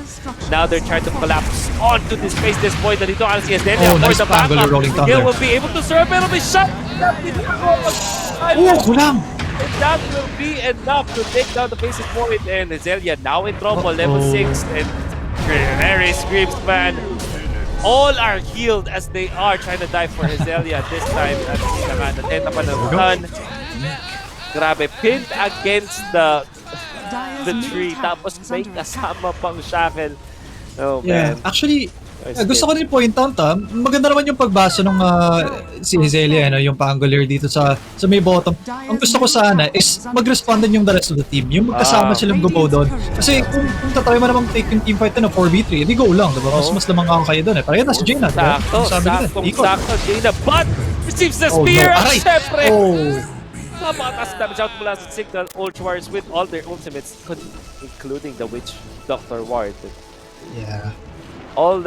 Now they're trying to collapse onto this space, this point. Nandito ang si Azelia for nice the backup. angle, Rolling Thunder. Gil will be able to serve pero may shot! Kulang! And that will be enough to take down the basis point. And Azelia now in trouble, level 6. And very screams, man. All are healed as they are trying to die for Azelia this time. At natenta pa ng run. Grabe, pinned against the tree. Tapos may kasama pang shackle. Oh, man. Actually, gusto ko din point out maganda naman yung pagbasa ng si Azelia, yung pangolier dito sa may bottom. Ang gusto ko sana is mag-respond din yung the rest of the team. Yung magkasama silang gumaw doon. Kasi kung tatry mo namang take yung teamfight na 4v3, edi go lang, diba? Mas lamang ka kayo doon. Parang yan, si Jaina, diba? Sakto, Jaina, but receives the spear! Siyempre! Napakatas damage out mula sa Signal Ultra Warriors with all their ultimates, including the Witch Doctor Ward. Yeah. All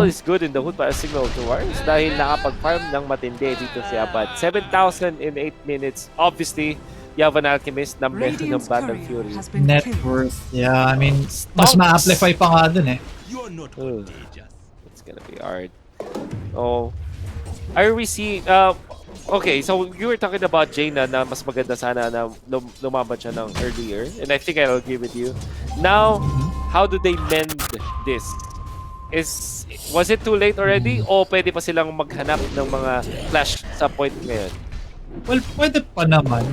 is good in the hood para Signal Ultra Warriors dahil nakapag-farm ng matindi dito si Abad. 7,000 in 8 minutes. Obviously, you have an Alchemist na meron ng Battle Fury. Net worth. Yeah, I mean, mas ma-amplify pa nga dun It's gonna be hard. Oh. Are we seeing... okay, so you were talking about Jaina na mas maganda sana na lumaban siya ng earlier. And I think I'll agree with you. Now, how do they mend this? Was it too late already o pwede pa silang maghanap ng mga flash sa point ngayon? Well, pwede pa naman.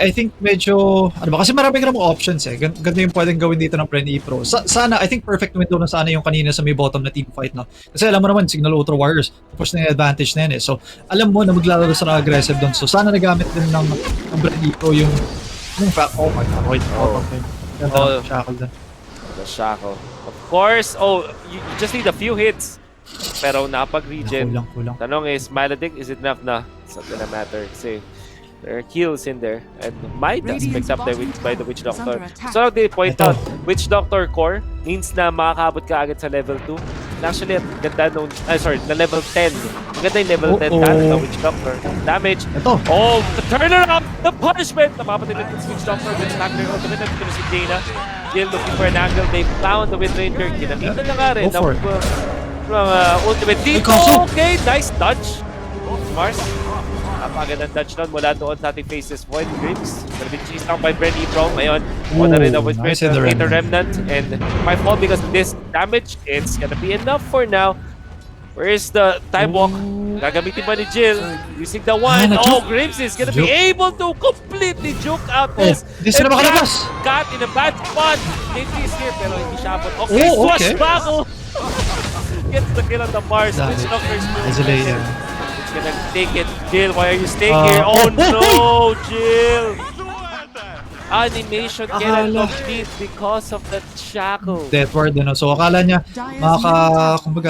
I think medyo, kasi marami ka namang options Ganito yung pwedeng gawin dito ng BRE Pro. Sana, I think perfect window na sana yung kanina sa may bottom na team fight, no? Kasi alam mo naman, Signal Ultra Warriors, push na yung advantage na yan So, alam mo na maglalaro sa aggressive doon. So, sana nagamit din ng BRE Pro yung oh my God, shackle doon. The shackle. Of course, you just need a few hits. Pero napag-regen. Kulang. Tanong is, Maledict, is it enough na? It's not gonna matter kasi there are kills in there. And Midas picked up by the Witch Doctor. So, they point out, Witch Doctor core means na makakabot ka agad sa level 2. Actually, ganda nung, na level 10. Maganda yung level 10 talent ng Witch Doctor. Damage. Oh, the turnaround! The punishment! Namapatid ng Witch Doctor. Witch Doctor ultimate. Nandito na si Jaina. Still looking for an angle. They found the Wind Ranger. Kinakita na nga rin. Ultimate dito. Okay, nice dodge. Mars. Napagandang dodge nun mula doon sa ating Faces Void Grips. Gonna be chased down by BRE Pro. Ngayon, on na rin na with the Remnant. And my fault because of this damage, it's gonna be enough for now. Where is the time walk? Gagamitin ba ni Jill? Using the one. Grips is gonna be able to completely juke out this. This na makalabas. Cat in a bad spot. Ninja is here pero hindi siya abot. Okay, swashbuckle. Gets the kill on the Mars. Witch Doctor still. gonna take it. Jill, why are you staying here? Oh no, Jill! Animation cannot Akala. complete because of that shackle. Deathward, So akala niya,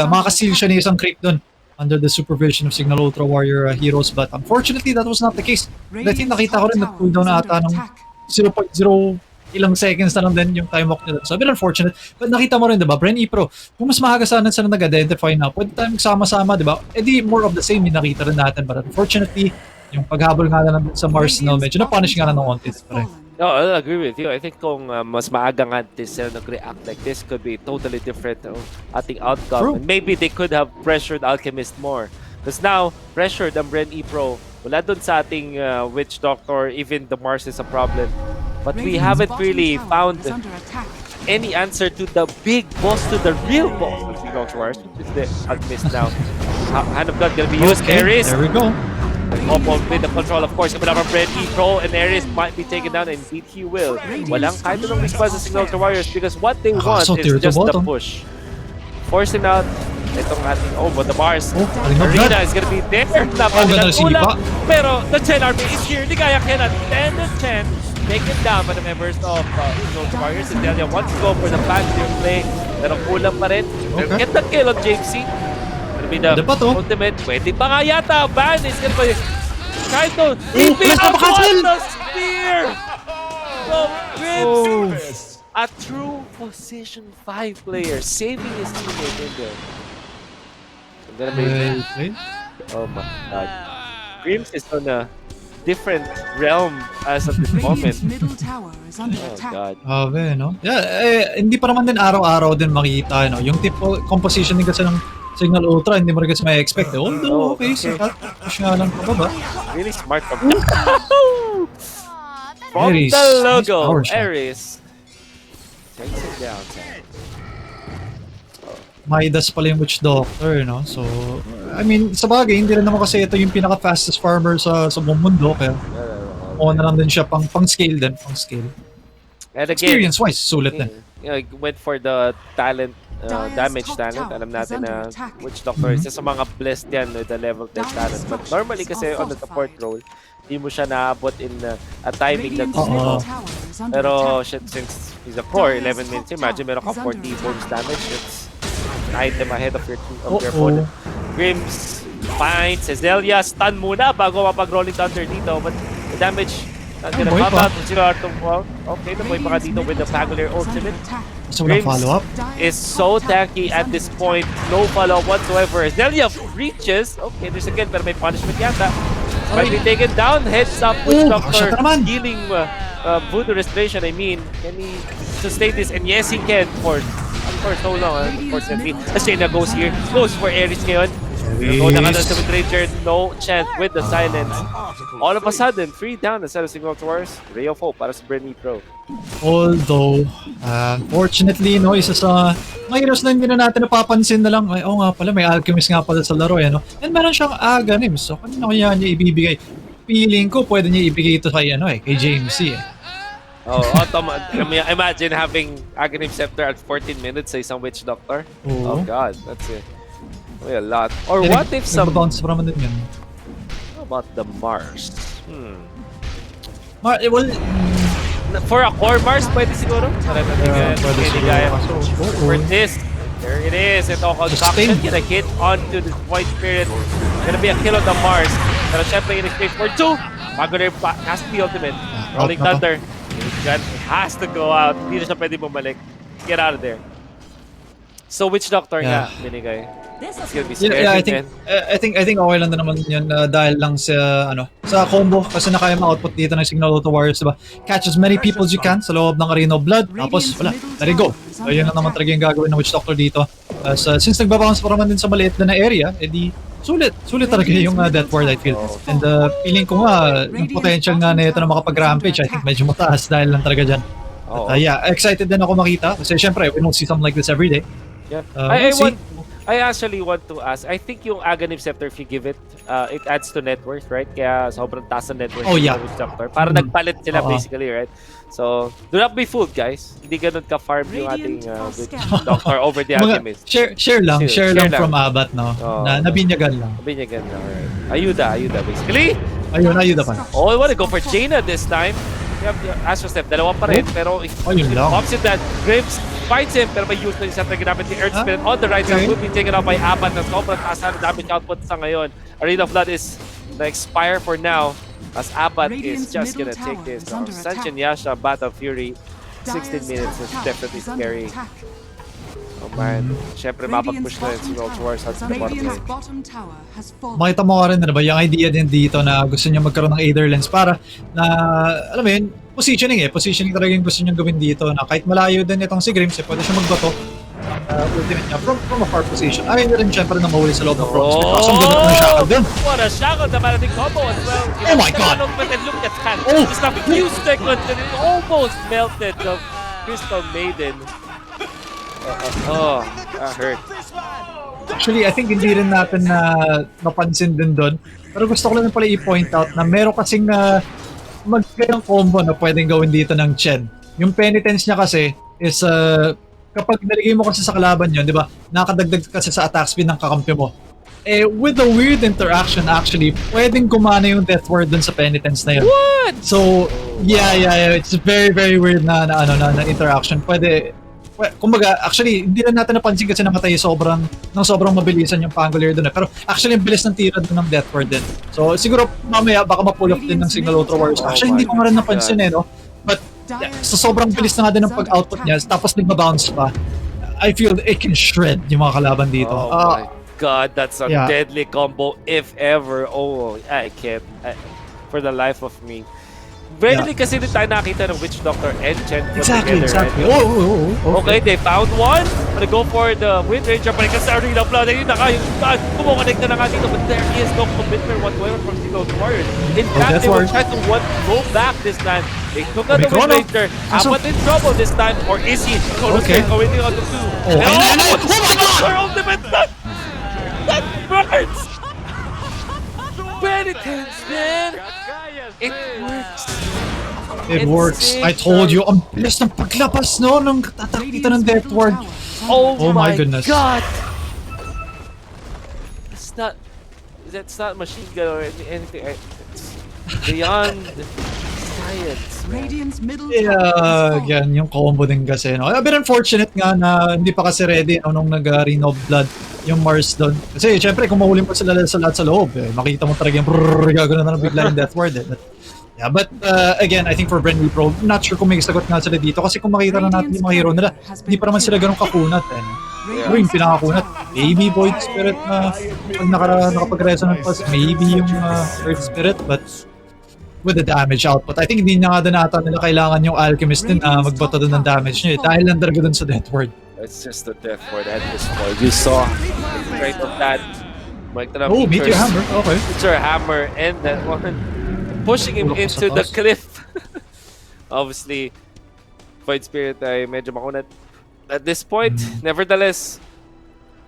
makakasil siya ng isang creep doon under the supervision of Signal Ultra Warrior heroes. But unfortunately, that was not the case. And I think nakita ko rin na cooldown na ata ng 0.0 ilang seconds na lang din yung time walk nila. So a bit unfortunate. But nakita mo rin, diba, Bren Pro, kung mas maaga sana sila nag-identify na, pwede tayong magsama-sama, diba? Eh di, more of the same yung nakita rin natin. But unfortunately, yung paghabol nga lang sa Mars, medyo na-punish nga lang ng konti. No, I agree with you. I think kung mas maaga nga sila nag-react like this, could be totally different ating outcome. True. And maybe they could have pressured Alchemist more. Because now, pressured ang Bren Pro. Wala dun sa ating Witch Doctor, even the Mars is a problem. But we haven't really found any answer to the big boss, to the real boss of the Wars, which is the Alchemist now. Hand of God gonna be used. Ares. There we go. Oppo with the control, of course. But Bren Pro and Ares might be taken down, and indeed he will. Walang kahit anong response sa Signal to Warriors because what they want So is just the bottom. push. Forcing out itong ating but the Mars. Kalimag Arena na. is gonna be there. Ganda Napakagandang ng sipa. tulak. Pero the Chen army is here. Ligaya cannot stand the Chen. Taken down by the members of Signal to Warriors. And Delia wants to go for the factory play. Pero kulang pa rin. Okay. Get the kill on James C. Gonna be the Pwede pa to. ultimate. Pwede pa nga yata. Ban is gonna be trying to please, napakasil! the spear! So, Grims, a true position 5 player, saving his teammate in there. So, gonna be, Okay. oh my god. Grims is on a different realm as of this moment. Middle tower is under Oh attack. god. No? Yeah, hindi pa naman din araw-araw din makita, Yung tipo composition din kasi ng Signal Ultra, hindi mo rin kasi may expect. Although, okay, so push nga lang pababa. Really smart from from Ares, the nice logo. power shot. Ares takes it down. Midas pala yung Witch Doctor, So, I mean, sa bagay, hindi rin naman kasi ito yung pinaka-fastest farmer sa buong mundo. Kaya, na lang din siya pang-scale din. Pang-scale. And again, Experience-wise, sulit din. Went for the talent, damage talent. Alam natin na Witch Doctor isa sa mga blessed yan with the level 10 talent. But normally kasi on the support role, hindi mo siya naabot in a timing na gusto mo. Pero since he's a core, 11 minutes, imagine meron ka 40 bonus damage. It's an item ahead of your opponent. Grims finds Cezelia, stun muna bago mapag-rolling thunder dito. But the damage not gonna boy pop pa. out. Okay, naboy pa ka dito with the Pagular ultimate. So, walang Grims follow-up. is so tanky at this point. No follow-up whatsoever. Zelia reaches. Okay, there's again, pero may punishment yata. Might be taken down. Heads up with Doctor. shot naman. Healing voodoo restoration, I mean. Can he sustain this? And yes, he can for so long, unfortunately. Asena goes here. Goes for Ares ngayon. Go na ka na sa mid-ranger. No chance with the silence. All of a sudden, 3 down instead of Signal Tours. Ray of Hope para sa Bren Pro. Although, unfortunately, isa sa mga heroes na hindi na natin napapansin na lang, nga pala, may Alchemist nga pala sa laro, And meron siyang Aghanim, so kanina kaya niya ibibigay? Feeling ko, pwede niya ibigay ito kay, kay JMC, Oh, imagine having Aghanim Scepter at 14 minutes sa isang Witch Doctor. Oh god, that's it. A lot. Or what if some... Bounce pa naman din yun. How about the Mars? Well, For a core Mars, pwede siguro? pwede siguro. For this, there it is. Ito, concoction. Gonna hit onto the Void Spirit. Gonna be a kill on the Mars. Pero syempre, in exchange for 2. Magular has to be ultimate. Rolling out na to. Thunder. Gun has to go out. Hindi na siya pwede bumalik. Get out of there. So, which doctor nga binigay? It's gonna be scary, I man. think okay lang din naman yun dahil lang sa sa combo kasi na kaya ma-output dito ng Signal Auto Warriors, diba? Catch as many people as you can sa loob ng Arena of Blood, tapos wala, let it go. So yun lang naman talaga yung gagawin ng Witch Doctor dito. Since nagbabounce pa naman din sa maliit na area, edi sulit talaga yung Death Ward, I feel. And feeling ko nga, yung potential nga na ito na makapag-rampage, I think medyo mataas dahil lang talaga dyan. But, yeah, excited din ako makita kasi syempre, we don't see something like this every day. Yeah. We'll see. I actually want to ask, I think yung Aghanim Scepter, if you give it, it adds to net worth, right? Kaya sobrang taas ng net worth Oh, yeah. ng Witch Doctor. Para nagpalit sila Oo. basically, right? So, do not be fooled, guys. Hindi ganun ka-farm yung ating Witch Doctor over the Alchemist. Share lang Share lang lang. from Abat, no? Oo. Nabinyagan lang. Binyagan na, right? Ayuda basically. Ayun, ayun pa. Oh, I wanna go for Jaina this time. You have the Astro Step, dalawa pa rin, pero Ayun lang. opposite that, Grims fights him, pero may use na yung Scepter ginamit ni Earth Spirit on the right side, Okay. will be taken out by Abat na sobrang taas na damage output sa ngayon. Arena of Blood is na-expire for now, as Abat is Radiant's just middle gonna take tower this. is under Sanchen attack. Yasha, Battle Fury, 16 Dire's minutes top is tower definitely is under scary. attack. Oh man, syempre mapag-push na yun si World Wars at the bottom Radiant's lane. bottom tower has fallen. Makita mo ka rin, ano ba, yung idea din dito na gusto niya magkaroon ng Aether Lens para na, alam mo yun, positioning talaga yung gusto niya gawin dito na kahit malayo din itong si Grims, pwede siya magbato ng ultimate niya from a far position. Ayaw rin syempre na mawali sa loob ng Prox. Kasi ang ganda ng shackle din. What a shackle, the Malating combo as well. Oh my God! But look at that. Oh! Just a few seconds and it almost melted the Crystal Maiden. That hurt. Actually, I think hindi rin natin na napansin din doon. Pero gusto ko lang pala i-point out na meron kasing magandang combo na pwedeng gawin dito ng Chen. Yung penitence niya kasi is kapag naligay mo kasi sa kalaban yun, di ba? Nakadagdag kasi sa attack speed ng kakampi mo. With a weird interaction actually, pwedeng gumana yung death ward dun sa penitence na yun. What? So, yeah. It's very, very weird na interaction. Kumbaga, actually, hindi lang natin napansin kasi namatay sobrang mabilisan yung Pangolier doon. Pero actually, ang bilis ng tira doon ng Death Ward din. So, siguro mamaya baka ma-pull off din ng Signal Ultra Warriors. Actually, hindi ko nga rin napansin no? But, yeah, so sobrang bilis na nga din ng pag-output niya. Tapos nagba-bounce pa. I feel it can shred yung mga kalaban dito. Oh my God, that's a yeah. deadly combo if ever. Oh, I can't. For the life of me. Rarely kasi din tayo nakita ng Witch Doctor and Chen Exactly. Right? Oh, Okay, they found one. Gonna go for the Wind Ranger, but it's the Arena of Blood. Ayun na nga, yung kumukonect na nga dito, but there is no commitment whatsoever from Signal Warriors. In fact, they will try to go back this time. They took out the Wind Ranger. Abat in trouble this time, or is he? Okay. Going out the two. Oh my God! Her ultimate, that burns! Penitence, man! It works. It It's works. I told you, ang bilis ng paglabas no nung tatak dito ng Death Ward. Oh my my goodness. God! That's not machine gun or anything. It's beyond science. Radiant's middle Yeah, tower has fallen. yan yung combo din kasi no. A bit unfortunate nga na hindi pa kasi ready nung nag-Arena of Blood yung Mars doon. Kasi syempre kung mahuli mo sila sa lahat sa loob, makikita mo talaga yung gagawin na ng bigla yung Death Ward. Yeah, but again, I think for Brenly Pro, not sure kung may sagot nga sila dito kasi kung makita na natin yung mga hero nila, hindi pa naman sila ganun kakunat. Pero yung pinakakunat, maybe Void Spirit na pag nakapag-resonant pa, maybe yung Earth Spirit, but with the damage output. I think hindi na nga din ata nila kailangan yung Alchemist din na magbato doon ng damage niya dahil lang talaga doon sa Death Ward. It's just the death ward at this point. You saw right of that. Oh, Meteor Hammer, okay. Meteor Hammer and that one pushing him Tulok into sa the taas. cliff. Obviously, Void Spirit ay medyo makunat at this point. Nevertheless,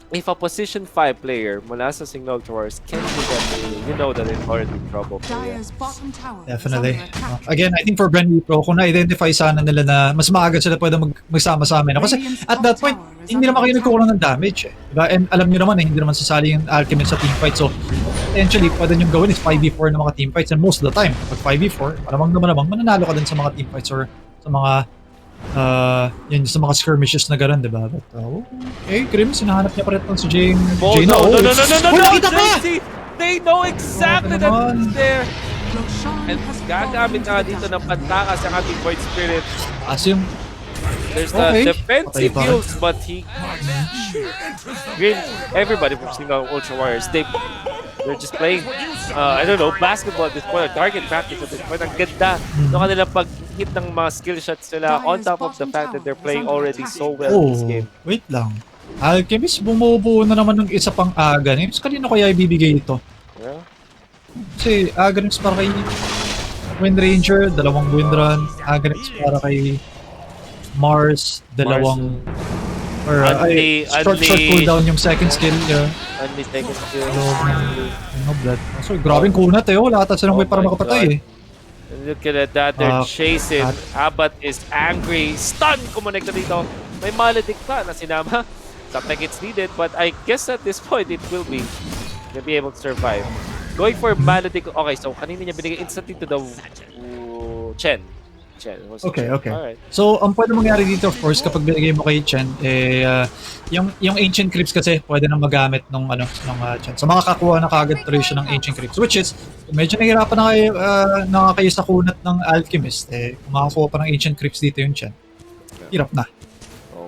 if a position 5 player mula sa Signal Towers can do that, you know that it's already in trouble. Dire's bottom tower Definitely. is under attack. Again, I think for Brenly Pro, kung na-identify sana nila na mas maaga sila pwede magsama sa amin. Kasi at that point, hindi naman kayo nagkukulang ng damage. Diba? And alam nyo naman, hindi naman sasali yung Alchemist sa teamfight. So, potentially, pwede nyo gawin is 5v4 ng mga teamfights. And most of the time, pag 5v4, malamang mananalo ka din sa mga teamfights or sa mga yun sa mga skirmishes na gano'n, diba? But, okay, Grim, sinahanap niya pa rin si Jane. Oh, Jaina, no, nakita ka! JC! They know exactly that it's there. Roshan And has gagamit fallen nga to the dito ng dust. pantakas ang ating Void Spirit. As yung, There's Okay. the defensive Patay pa rin. use, but he... Green, everybody from Signal Ultra Warriors, they're just playing, I don't know, basketball at this point, or target practice at this point. Ang ganda ng kanilang pag-hit ng mga skill shots nila on top of the fact that they're playing already so well in this game. wait lang. Alchemist, bumubuo na naman ng isa pang Aghanim. Kanino kaya ibibigay ito? Yeah. Kasi Aghanim para kay Wind Ranger, dalawang Wind Run. Aghanim para kay Mars, dalawang Or short cooldown yung second skill. Yeah. Only second skill. No blood. So, grabing kunat eh. Wala ata silang way para my makapatay eh. And look at that, they're chasing. Kat. Abat is angry. Stun! Kumonekta dito. May maledict pa na sinama. Something it's needed, but I guess at this point, it will be. They'll be able to survive. Going for maledict. Okay, so kanina niya binigay instantly to the Chen. Okay. Alright. So, ang pwede mangyari dito, of course, kapag binigay mo kay Chen, yung Ancient Crypts kasi, pwede nang magamit nung Chen. So, makakakuha na kagad tuloy siya ng Ancient Crypts, which is, kung medyo nahihirapan na kayo sa kunat ng Alchemist, kung makakuha pa ng Ancient Crypts dito yung Chen, hirap na. Oh,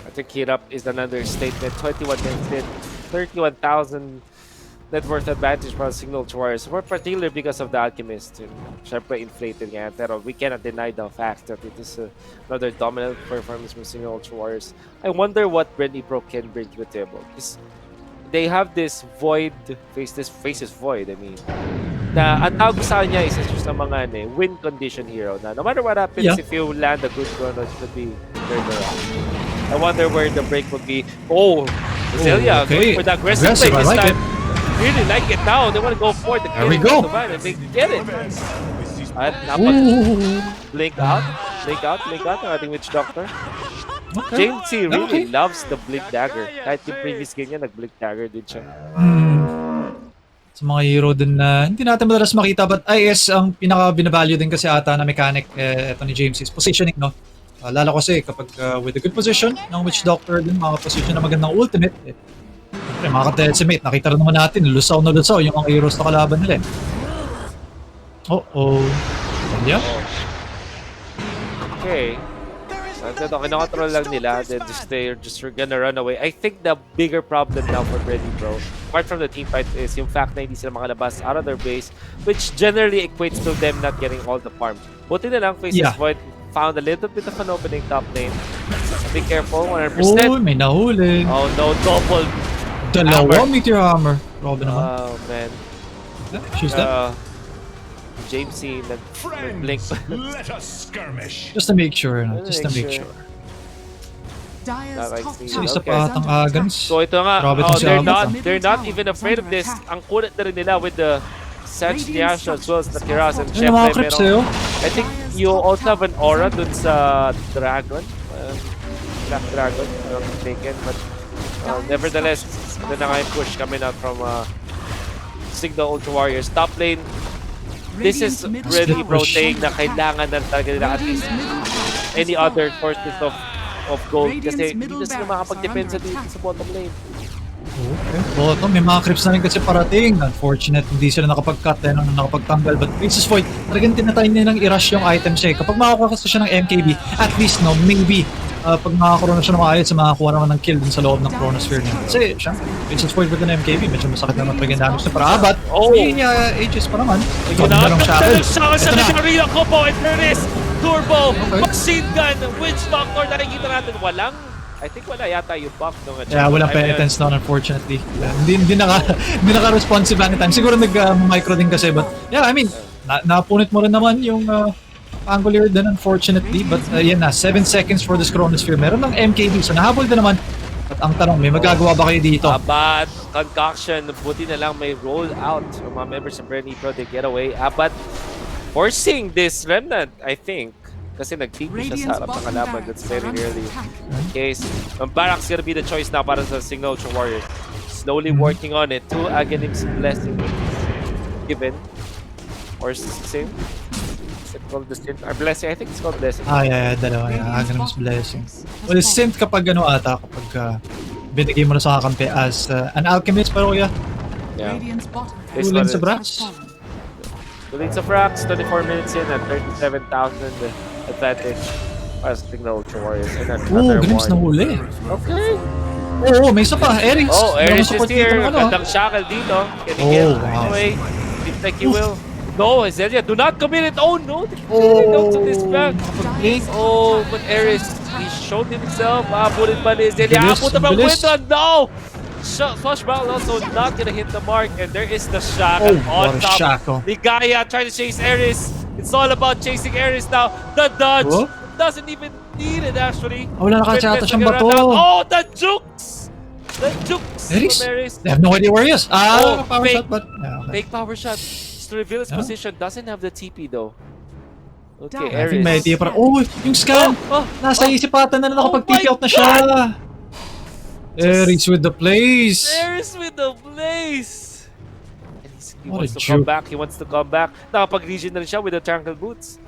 I think hirap is an understatement. 21 minutes in, 31,000 net worth advantage para Signal Warriors. More particular because of the Alchemist. Syempre inflated nga. Pero we cannot deny the fact that it is another dominant performance from Signal Warriors. I wonder what BRE Pro can bring to the table. Because they have this void, face is void, I mean. Na ang tawag sa kanya is just na mga win condition hero na no matter what happens, if you land a good run, it could be turned around. I wonder where the break would be. Oh, Zelia going for the aggressive play this time. Really like it now. They want to go for the kill. There we go. And they get it. At blink out ang ating Witch Doctor. Okay. James C really loves the Blink Dagger. Kahit yung previous game niya, nag-Blink Dagger din siya. Sa mga hero din na hindi natin madalas makita, but IS ang pinaka-binavalue din kasi ata na mechanic ito ni James is positioning, no? Lalo kasi kapag with a good position ng Witch Doctor din, position na magandang ultimate, siyempre, makaka-decimate. Nakita rin naman natin, lusaw yung mga heroes na kalaban nila. Yeah. Okay. So, kinokontrol lang nila. Then they're just gonna run away. I think the bigger problem now for BRE Pro, apart from the team fight, is yung fact na hindi sila makalabas out of their base, which generally equates to them not getting all the farm. Buti na lang, Faces Void found a little bit of an opening top lane. Be careful, 100%. Oh, may nahuli. Oh no, double. Dalawa Meteor Hammer. Robin naman. Oh man. She's dead. James C nag-blink. Let us skirmish. Just to make sure, no? Just to make sure. So, isa pa atang Agans. So ito nga, they're not even afraid of this. Ang kulit na rin nila with the Sage Niasha as well as the Kiraz and syempre meron. I think you also have an aura dun sa Dragon. Black Dragon, if I'm not mistaken. But nevertheless, ito na nga yung push coming out from Signal Ultra Warriors. Top lane, this is really rotating na kailangan na talaga nila at least any other sources of gold kasi hindi na sila makapag-depensa dito sa bottom lane. Okay. Bottom, may mga creeps na rin kasi parating. Unfortunate, hindi sila nakapag-cut nakapagtanggal. But Princess Void, talagang tinatry nilang i-rush yung items siya. Kapag makakuha kasi siya ng MKB, at least, no, maybe, pag makakaroon na siya ng ayos, makakuha naman ng kill din sa loob ng Chronosphere niya. Kasi, syempre, Princess Void with an MKB, medyo masakit naman pag damage na para abat. Aegis pa naman. Ganda ng shackle. Sa Arena Combo, and there is Turbo, Machine Gun, Witch Doctor, nakikita natin, I think wala yata yung buff nung yeah, wala penitence noon, unfortunately. Hindi naka-responsive anytime. Siguro nag-micro din kasi, but yeah, I mean, napunit mo rin naman yung Angolier din, unfortunately. But yan na, 7 seconds for this Chronosphere. Meron ng MKB, so nahabol din naman. At ang tanong, may magagawa ba kayo dito? Abat, Concoction, buti na lang may roll out. Yung mga members ng BRE Pro, they get away. Abat, forcing this Remnant, I think. Kasi nag-TP siya sa harap ng kalaban. That's very early. In case, Barak's gonna be the choice now para sa Signal Warriors. Slowly working on it. 2 Aghanim's Blessing given. Or Sin. Is it called the Sin? Or Blessing? I think it's called Blessing. Yeah, dalawa. Yeah, Aghanim's Blessing. Well, Sin kapag ata, kapag binigay mo na sa kakampi as an Alchemist, pero yeah. Tulin sa Brax. Tulin sa Brax, 24 minutes in at 37,000 advantage as Signal Warriors. Glimpse na huli. Okay. May isa pa. Eris. Eris is here. Gandang shackle dito. Can he get away? Seems like he will. No, Zelia, do not commit it. Oh no, go to this back. But Eris, he showed himself. Bullet pa ni Zelia. Punta pa window. No! Swashbuckle also not gonna hit the mark, and there is the shackle on top. Ligaya trying to chase Eris. It's all about chasing Eris now. The dodge doesn't even needed actually. Wala nakachata Witness siyang again bato. run down. Oh, the jukes! The jukes Eris? from Eris. They have no idea where he is. Oh, Power fake. shot, but... Yeah, okay. Fake power shot. Just to reveal his Yeah. position. Doesn't have the TP though. Okay, Down. I think may Eris. idea para... Oh, yung scan! Nasa isipatan na Oh nakapag-TP my out na siya! Eris with the plays! Eris with the blaze! And he What wants a to come juke. back. He wants to come back. Nakapag-region na rin siya with the Tranquil Boots.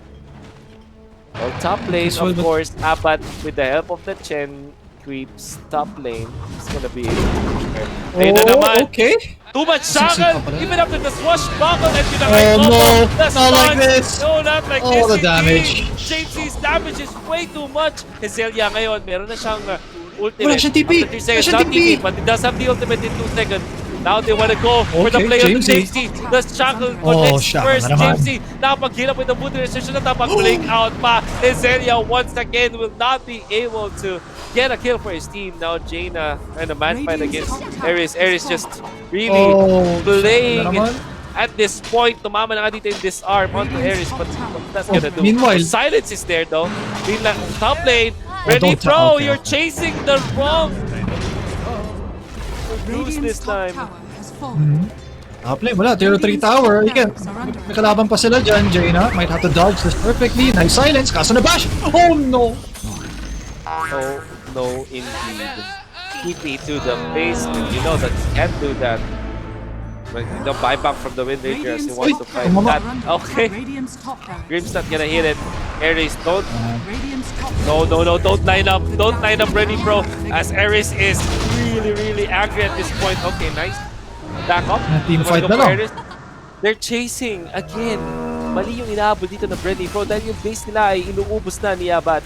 Well, top lane, This of will- course, Apat with the help of the Chen creeps top lane. It's gonna be Ayun na naman. Okay. Too much Sexy jungle, pa pala. even after the swashbuckle and you know, Oh, no. the Not like stun. this. No, not like Oh, this. the indeed. damage. JC's damage is way too much. Hezelia ngayon, meron na siyang ultimate. Wala siyang TP. After 3 seconds, Wala not siyang TP, TP. but it does have the ultimate in 2 seconds. Now they want to go for the Okay, play of the Jamesy. JC. The shackle Oh, connects siya first. na naman. Jamesy, nakapag-heal up with the booty restriction na tapag-blink out pa. Hezelia once again will not be able to get a kill for his team. Now Jaina and a man fight against Eris. Eris just really playing na naman. at this point. Tumama na nga dito yung disarm onto Eris, but what's that gonna do? Meanwhile- The silence is there though. Meanwhile, top lane, Oh, ready don't- bro, okay, you're okay. chasing the wrong. Lose Radiant's this top time. tower has fallen. Top lane, wala. Tier 3 tower. Again, may kalaban pa sila dyan. Jaina might have to dodge this perfectly. Nice silence. Kaso na bash. Oh no! Oh no, indeed. TP to the face, and you know that he can't do that. But the buyback from the wind ranger as he wants to fight that. Okay, Radiant's top tower. Grim's not gonna hit it. Ares, don't. Radiant's top No, don't line up. Don't line up ready, bro. As Ares is really angry at this point. Okay, nice. Back up. Team Wanna fight go na for lang. Ares? They're chasing again. Mali yung inaabot dito na Brenny, bro. Dahil yung base nila ay inuubos na ni Abat.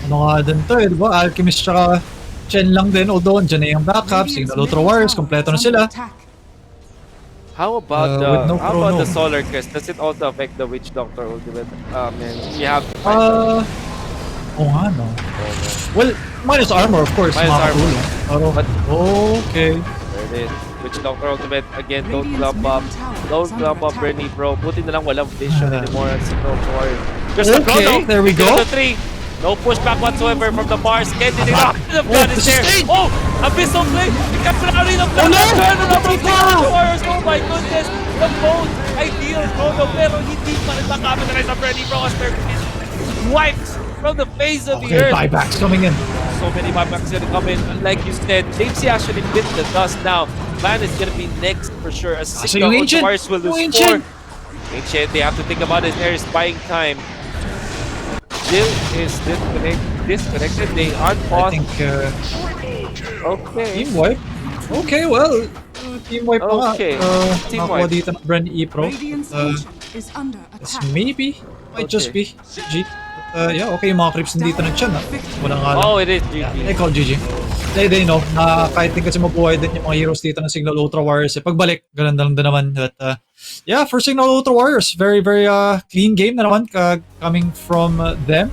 Ano nga din to eh, diba? Alchemist tsaka Chen lang din. Although, andyan na yung backup. Signal Ultra Warriors. Kompleto na sila. How about with no how about chrono. the Solar Crest? Does it also affect the Witch Doctor ultimate? Man, you have to fight Oo nga, no? Well, minus armor, of course. Minus makakatulong. Pero, But- okay. There it is. Witch Doctor ultimate again. Don't clump up. Don't clump up, Bernie, bro. Buti na lang walang vision anymore at Signal Warrior. There's a Okay, chrono. there we go. The 3. No pushback whatsoever from the bars. Getting it up. The Oh, gun is this is there. stage. Oh, Abyssal Blade. The Capillary of the Oh, no! Turn on from the Warriors. Oh my goodness. The most ideal chrono. Pero hindi pa rin makapitalize ang Bernie, bro. As Bernie is wiped from the face of the Okay, earth. buybacks coming in. So many buybacks gonna come in. Like you said, Jamesy actually bit the dust now. Man is gonna be next for sure. As So Signal yung Ancient, Warriors will lose yung 4. Ancient. Ancient, they have to think about his Ares buying time. Jill is disconnected. They aren't I paused. think, Okay. team wipe. Okay, well, team wipe pa nga. Okay, team Nakakuha wipe. dito ng Brand E Pro. Radiant's Uh, ancient is under This attack. maybe might just Okay. be G. Yeah, okay, yung mga creeps nandito ng chan. Walang alam. Oh, it is Yeah, GG. I call GG. They know na kahit din kasi mabuhay din yung mga heroes dito ng Signal Ultra Warriors. Pagbalik, ganun lang din naman. But yeah, for Signal Ultra Warriors, very clean game na naman coming from them.